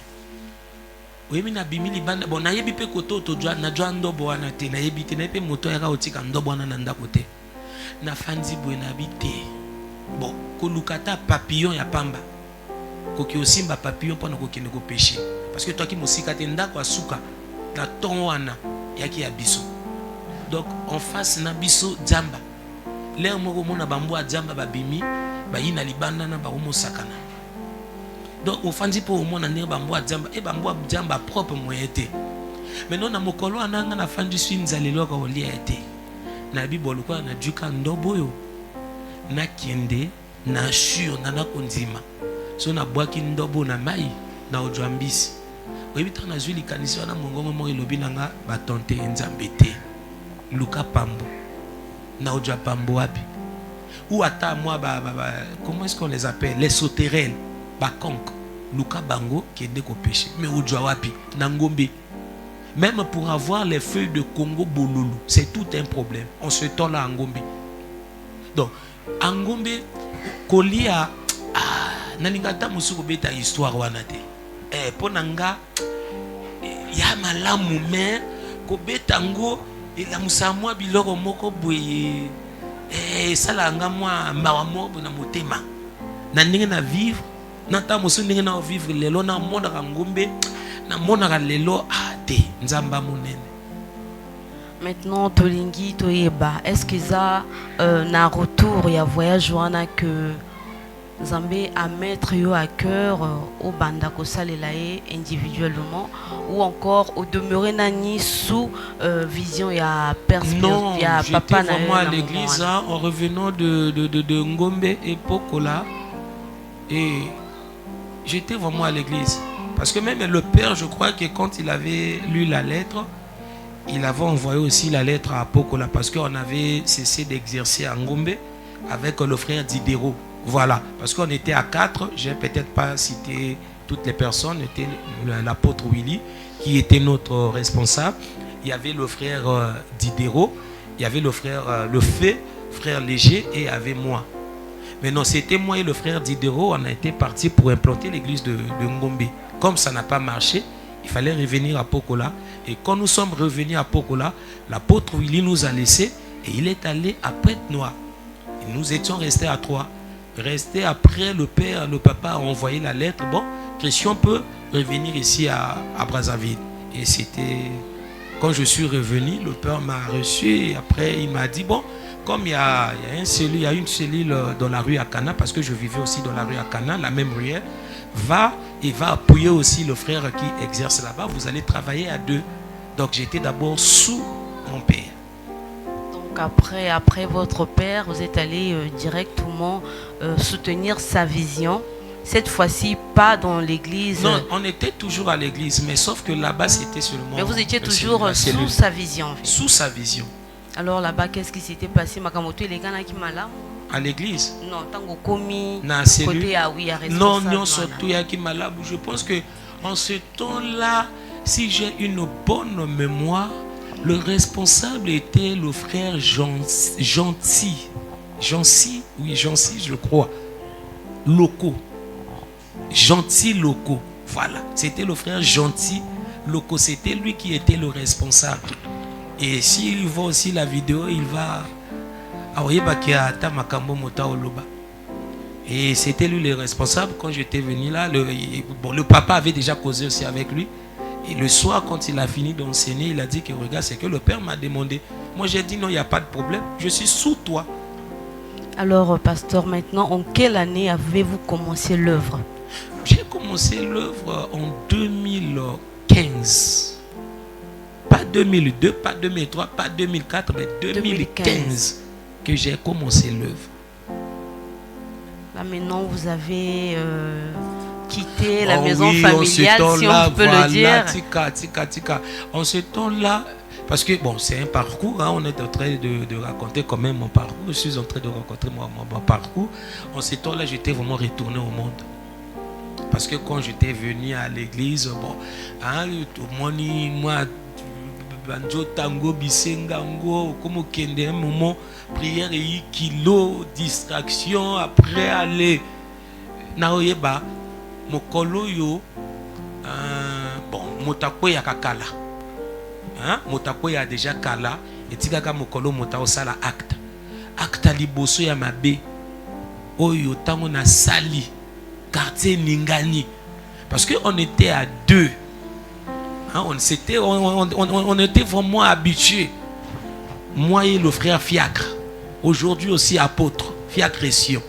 oyebi na bimili banda bon nayebi pe koto tojwa na jwa ndobo wana te nayebi te nayebi pe moto yaka otika ndobo wana na ndako te na fandi boye na bite bon kolukata papillon ya pamba koki osimba papillon mpona kokende kopeshe parce que toki mosika te ndako asuka na ton wana yaki ya biso. Donc en face na biso jamba l'air moko mona bambo a jamba babimi bayina libanda na ba homo sakana. Donc ofandi po mona ne bambo a jamba e bambo a jamba propre moyete. Maintenant na mokolo ananga na fandi swinzalelo ka olia ete na bibolo kwa na juka ndoboyo na kende na shur na kondima so na bwaki ndobo na mai na ojambisi. Oyebi ta na zwi likanisi wana mongongo mo elobi nanga batonte nzambe te. Luka pambo na ojwa pambo wapi ou ata moi comment est-ce qu'on les appelle les sauterelles bakonk luka bango qui est déco péché mais ojwa wapi na ngombe même pour avoir les feuilles de Congo bololo c'est tout un problème on se tend là en ngombe donc en ngombe kolia nalingata musuko beta histoire wana te ponanga ya malamu mais ko beta ngo la musamwa biloko moko boye sala nga mwa mbawa moko na motema na ndenge na vivre na ta musu ndenge na vivre lelo na mona ka ngombe na mona ka lelo te nzamba monene. Maintenant tolingi toyeba est-ce que ça na retour ya voyage wana que Zambé à mettre yo à cœur au banda ko salela individuellement ou encore au demeurer nani sous vision ya perspective. Non, ya papa na vraiment à l'église en revenant de Ngombe et Pokola et j'étais vraiment à l'église parce que même le père je crois que quand il avait lu la lettre il avait envoyé aussi la lettre à Pokola parce qu'on avait cessé d'exercer à Ngombe avec le frère Diderot. Voilà, parce qu'on était à 4, j'ai peut-être pas cité toutes les personnes, était l'apôtre Willy qui était notre responsable, il y avait le frère Diderot, il y avait le frère Le Fait, frère Léger et il y avait moi. Mais non, c'était moi et le frère Diderot, on a été partis pour implanter l'église de Ngombe. Comme ça n'a pas marché, il fallait revenir à Pokola et quand nous sommes revenus à Pokola, l'apôtre Willy nous a laissés et il est allé à Pointe-Noire. Et nous étions restés à 3. Resté après le père, le papa a envoyé la lettre. Bon, Christian peut revenir ici à Brazzaville. Et c'était quand je suis revenu, le père m'a reçu et après il m'a dit bon, comme il y a une cellule dans la rue Akana, parce que je vivais aussi dans la rue Akana, la même rue, va appuyer aussi le frère qui exerce là-bas. Vous allez travailler à 2. Donc j'étais d'abord sous mon père. Après votre père, vous êtes allé directement soutenir sa vision. Cette fois-ci, pas dans l'église. Non, on était toujours à l'église, mais sauf que là-bas, c'était seulement... Mais vous étiez toujours sous sa vision. Sous sa vision. Alors là-bas, qu'est-ce qui s'était passé? Makamoto, les gars qui malamu. à l'église. Non, tango komi. Na cellule. Côté à oui, à Non, responsable. non, surtout Yaki Malabou. Je pense que en ce temps-là, si j'ai une bonne mémoire, le responsable était le frère Gentil. Gentil, oui, Gentil, je crois. Locaux. Gentil locaux. Voilà. C'était le frère Gentil locaux. C'était lui qui était le responsable. Et s'il voit aussi la vidéo, il va. Et c'était lui le responsable. Quand j'étais venu là, le papa avait déjà causé aussi avec lui. Et le soir, quand il a fini d'enseigner, il a dit que regarde, c'est que le père m'a demandé. Moi, j'ai dit non, il n'y a pas de problème. Je suis sous toi. Alors, pasteur, maintenant, en quelle année avez-vous commencé l'œuvre? J'ai commencé l'œuvre en 2015. Pas 2002, pas 2003, pas 2004, mais 2015 que j'ai commencé l'œuvre. Là, maintenant, vous avez quitté la maison familiale, si on peut le dire. Tika. En ce temps-là, parce que bon, c'est un parcours, hein, on est en train de raconter quand même mon parcours. Je suis en train de raconter mon parcours. En ce temps-là, j'étais vraiment retourné au monde. Parce que quand j'étais venu à l'église, bon, hein, moi, banjo tango bisengango comme kende un moment prière et kilo distraction après aller na oyeba mokolo yo bon motako ya kakala hein motako ya déjà kala etikaka mokolo motako sala acte liboso ya mabe oyo tango na sali quartier ningani parce que on était à deux. Hein, on était vraiment habitués. Moi et le frère Fiacre. Aujourd'hui aussi apôtre. Fiacre et Sion.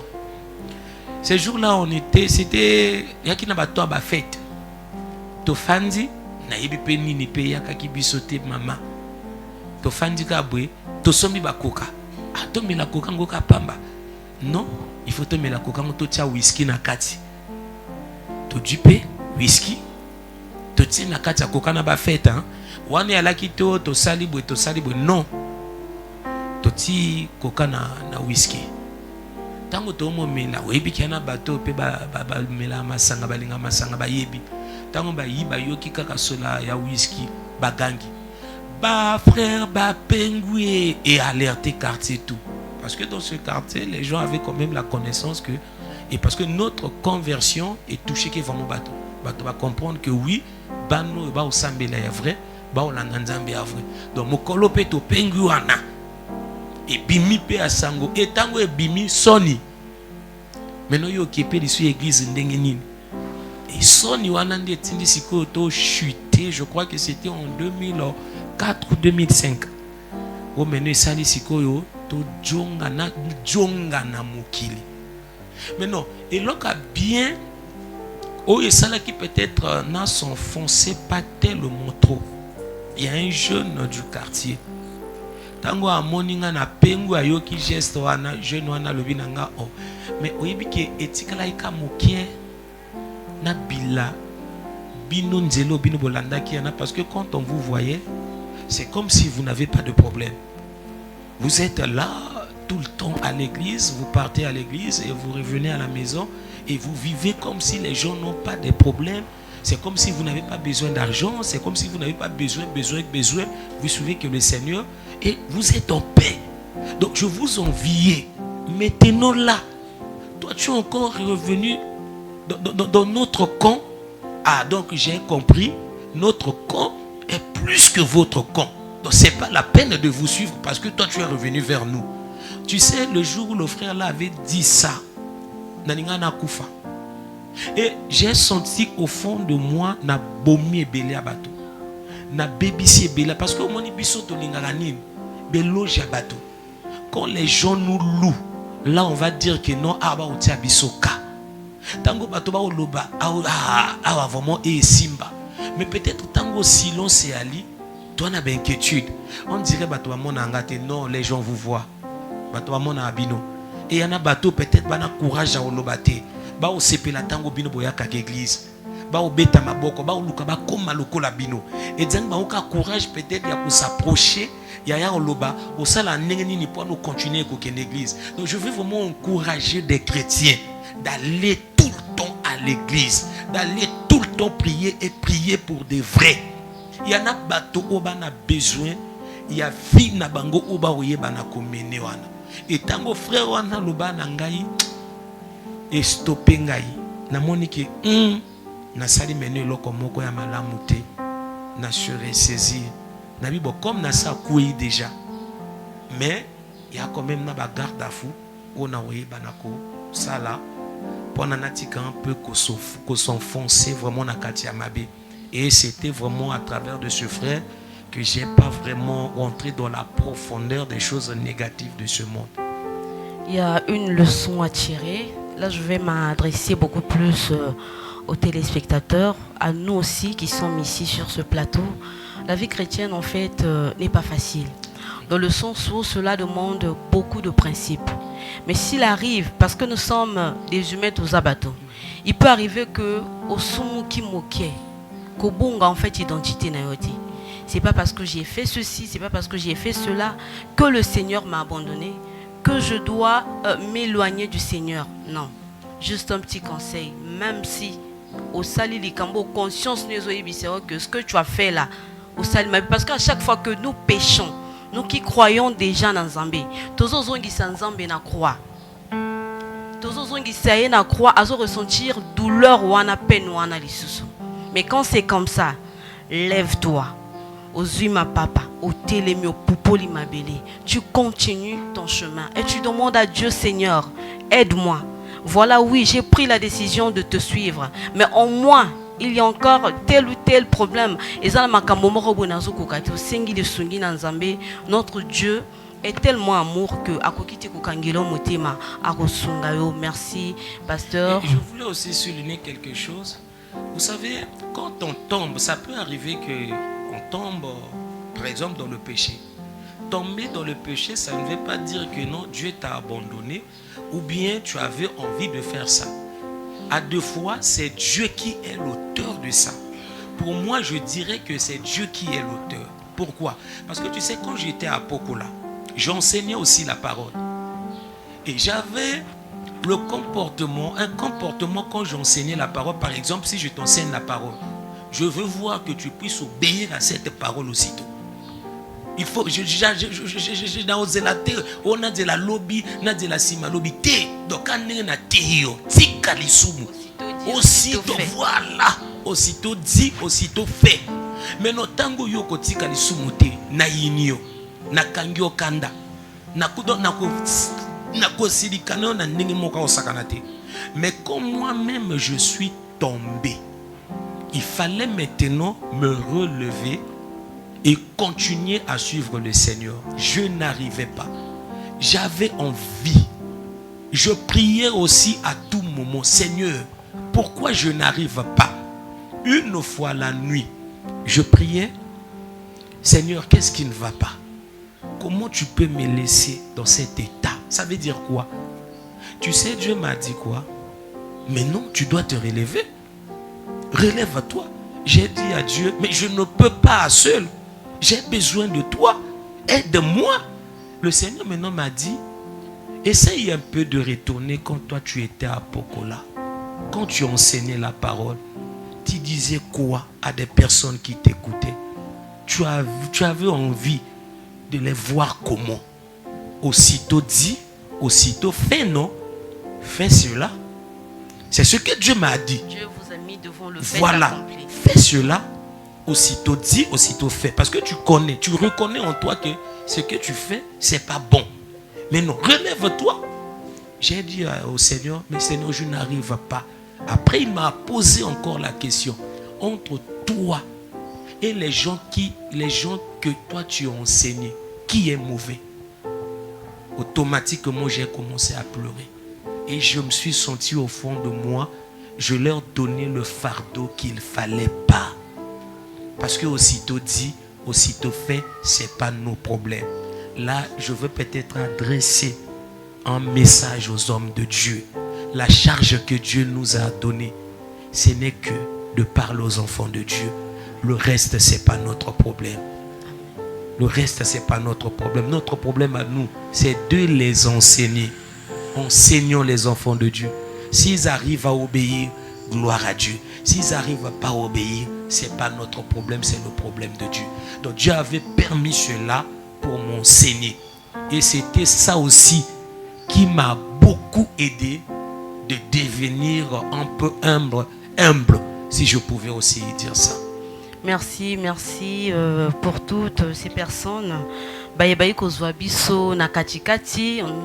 Ces jours-là, on était. C'était. Il y a qui n'a pas de temps à fête. Tofandi. Naïbi peni ni peya kaki bisote maman. Tofandi kabwe. Tosomi bakoka. Ah, tomi la coca ngoka pamba. Non. Il faut tomi la coca ngoto tia whisky na kati. To dupe. Whisky. Toti na kati ya koka na ba fête hein wana ya laki to salibwe non toti koka na whisky tango to mo mela webi kana bato pe ba mela masanga balinga masanga ba yebi tango ba yiba yoki kaka sola ya whisky bagangi ba frère ba pengué et alerter quartier tout parce que dans ce quartier les gens avaient quand même la connaissance que et parce que notre conversion est touchée que vraiment bato va comprendre que oui bano ba osambela ya vrai ba olanda nzambe ya vrai donc mokolo pe to pengi wana et bimi pe asango etango e bimi soni meno yo kepe lisu église ndenge nini et soni wana ndi etindi siko to chuté je crois que c'était en 2004 ou 2005 o meno esali siko yo to jonga na mokili mais non et loka bien. Oh, et ça là qui peut-être n'a s'enfoncé pas tellement trop. Il y a un jeune du quartier. Tango a moninga na pengu ayo ki geste wana jeune wana lobi nanga oh. Mais oyebi ke etika la ika mokie na bila bino nzelo bino bolanda ki yana parce que quand on vous voyait, c'est comme si vous n'avez pas de problème. Vous êtes là tout le temps à l'église, vous partez à l'église et vous revenez à la maison. Et vous vivez comme si les gens n'ont pas de problèmes. C'est comme si vous n'avez pas besoin d'argent. C'est comme si vous n'avez pas besoin. Vous savez que le Seigneur, et vous êtes en paix. Donc je vous envie. Maintenant là, toi tu es encore revenu dans notre camp. Ah donc j'ai compris. Notre camp est plus que votre camp. Donc c'est pas la peine de vous suivre parce que toi tu es revenu vers nous. Tu sais le jour où le frère là avait dit ça. Et j'ai senti au fond de moi na bomi ebele abato na bebisi ebele parce que moni biso to lingaka nini beloge abato quand les gens nous louent là on va dire que non aba otia bisoka tango bato ba oloba ah vraiment et simba mais peut-être tango silence et ali toi na ba inquiétude on dirait bato ba mona ngate non les gens vous voient bato ba mona abino. Et il y en a bateau peut-être bana courage à olobate ba o sepela tango bino boya ka église ba obeta maboko ba oluka ba koma lokola bino et nzambe ba oka courage peut-être ya ko s'approcher ya ya oloba au sala ndenge nini pour nous continuer ko ken église. Donc je veux vraiment encourager des chrétiens d'aller tout le temps à l'église, d'aller tout le temps prier et prier pour des vrais. Il y en a bateau où on a besoin, il y a vie na bango où ba oyeba na komene wana. Et tango frère wana loba na ngai et stopper ngai na moniki na sali menu loko moko ya malamu te na sursaisir na bibo comme na sa koui déjà, mais il y a quand même na ba garde à fou on a oyeba na ko sala pendant natika un peu ko s'enfoncer vraiment na kati ya mabe. Et c'était vraiment à travers de ce frère que j'ai pas vraiment rentré dans la profondeur des choses négatives de ce monde. Il y a une leçon à tirer. Là, je vais m'adresser beaucoup plus aux téléspectateurs, à nous aussi qui sommes ici sur ce plateau. La vie chrétienne, en fait, n'est pas facile. Dans le sens où cela demande beaucoup de principes. Mais s'il arrive, parce que nous sommes des humains tous abattus, il peut arriver que au sumu qui moquait, qu'au bon en fait identité naïoti. C'est pas parce que j'ai fait ceci, c'est pas parce que j'ai fait cela que le Seigneur m'a abandonné, que je dois m'éloigner du Seigneur. Non. Juste un petit conseil. Même si au sali likambo conscience que ce que tu as fait là, au sali, parce qu'à chaque fois que nous péchons, nous qui croyons déjà dans Zambé, tous os qui sont Zambé na croix. Tous os qui sont na croix, à ressentir douleur ou ana peine ou ana lisusu. Mais quand c'est comme ça, lève-toi. Aux ma papa, au télémi, au poupoli mabélé. Tu continues ton chemin et tu demandes à Dieu, Seigneur, aide-moi. Voilà, oui, j'ai pris la décision de te suivre. Mais en moi, il y a encore tel ou tel problème. Notre Dieu est tellement amour que merci, pasteur. Et je voulais aussi souligner quelque chose. Vous savez, quand on tombe, ça peut arriver qu'on tombe, par exemple, dans le péché. Tomber dans le péché, ça ne veut pas dire que non, Dieu t'a abandonné ou bien tu avais envie de faire ça. À deux fois, c'est Dieu qui est l'auteur de ça. Pour moi, je dirais que c'est Dieu qui est l'auteur. Pourquoi? Parce que tu sais, quand j'étais à Pokola, j'enseignais aussi la parole. Et j'avais le comportement, un comportement quand j'enseignais la parole. Par exemple, si je t'enseigne la parole, je veux voir que tu puisses obéir à cette parole aussitôt. Il faut, on a de la lobby, on a de la sima lobby. Donc, on a théo, aussitôt, voilà, aussitôt dit, aussitôt fait. Mais no tango yoko tika li sumuté na yinio na kangyo kanda na kudo na ko silikana na ndenge moka osakanate. Mais comme moi-même je suis tombé, il fallait maintenant me relever et continuer à suivre le Seigneur. Je n'arrivais pas. J'avais envie. Je priais aussi à tout moment, Seigneur, pourquoi je n'arrive pas? Une fois la nuit, je priais, Seigneur, qu'est-ce qui ne va pas? Comment tu peux me laisser dans cet état? Ça veut dire quoi? Tu sais, Dieu m'a dit quoi? Mais non, tu dois te relever. Relève-toi. J'ai dit à Dieu, mais je ne peux pas seul. J'ai besoin de toi. Aide-moi. Le Seigneur maintenant m'a dit, essaye un peu de retourner quand toi tu étais à Pokola. Quand tu enseignais la parole, tu disais quoi à des personnes qui t'écoutaient? Tu avais envie de les voir comment? Aussitôt dit, aussitôt fait, non? Fais cela. C'est ce que Dieu m'a dit. Dieu vous a mis devant le fait voilà. accompli. Fais cela. Aussitôt dit, aussitôt fait. Parce que tu connais, tu reconnais en toi que ce que tu fais, c'est pas bon. Mais non, relève-toi. J'ai dit au Seigneur, mais Seigneur, je n'arrive pas. Après, il m'a posé encore la question. Entre toi et les gens que toi tu as enseigné, qui est mauvais? Automatiquement, j'ai commencé à pleurer. Et je me suis senti au fond de moi, je leur donnais le fardeau qu'il ne fallait pas. Parce que aussitôt dit, aussitôt fait, ce n'est pas nos problèmes. Là, je veux peut-être adresser un message aux hommes de Dieu. La charge que Dieu nous a donnée, ce n'est que de parler aux enfants de Dieu. Le reste, c'est pas notre problème. Le reste, c'est pas notre problème. Notre problème à nous, c'est de les enseigner. Enseignons les enfants de Dieu. S'ils arrivent à obéir, gloire à Dieu. S'ils n'arrivent à pas obéir, c'est pas notre problème, c'est le problème de Dieu. Donc Dieu avait permis cela pour m'enseigner. Et c'était ça aussi qui m'a beaucoup aidé de devenir un peu humble, si je pouvais aussi dire ça. Merci pour toutes ces personnes. Nous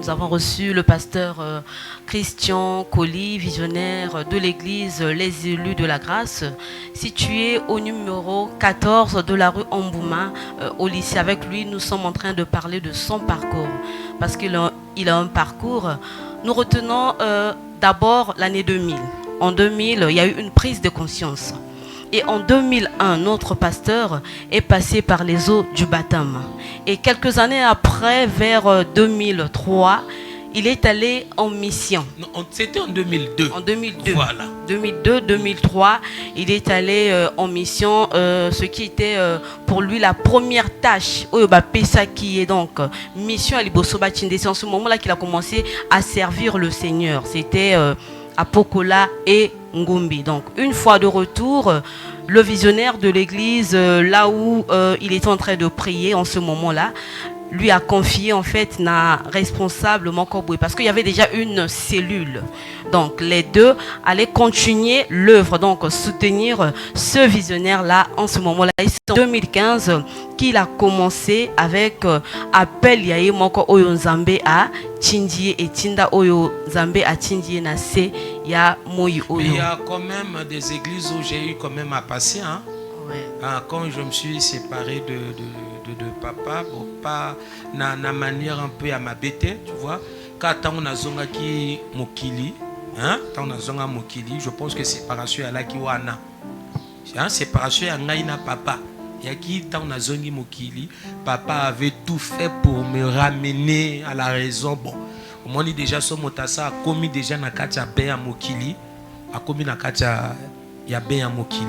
avons reçu le pasteur Christian Colli, visionnaire de l'église Les Élus de la Grâce, situé au numéro 14 de la rue Ambouma, au lycée. Avec lui, nous sommes en train de parler de son parcours, parce qu'il a un parcours. Nous retenons d'abord l'année 2000. En 2000, il y a eu une prise de conscience. Et en 2001, notre pasteur est passé par les eaux du baptême. Et quelques années après, vers 2003, il est allé en mission. C'était en 2002. En 2002. Voilà. 2002-2003, il est allé en mission, ce qui était pour lui la première tâche. Qui est donc mission à Libosoba Tchinde. C'est en ce moment-là qu'il a commencé à servir le Seigneur. C'était à Pokola et Ngumbi. Donc une fois de retour, le visionnaire de l'église, là où il était en train de prier en ce moment-là, lui a confié en fait na responsable Mankoboué, parce qu'il y avait déjà une cellule. Donc les deux allaient continuer l'œuvre, donc soutenir ce visionnaire-là en ce moment-là. C'est en 2015 qu'il a commencé avec appel Yaye Moko Oyo Nzambe à Tindie et Tinda Oyo Nzambe à Tindie Nase Ya Moyi Oyo. Il y a quand même des églises où j'ai eu quand même à passer. Hein? Ouais. Quand je me suis séparé de papa, bon, pas na manière un peu à m'abêter, tu vois. Quand on a zonga qui mokili, hein, quand on a zonga mokili, je pense que séparation à la qui wana, hein, séparation à ngaina papa. Et à qui tant on a zongi mokili, papa avait tout fait pour me ramener à la raison. Bon, au moins déjà son motassa a commis déjà na kacha ben à mokili, a commis na kacha ya ben à mokili.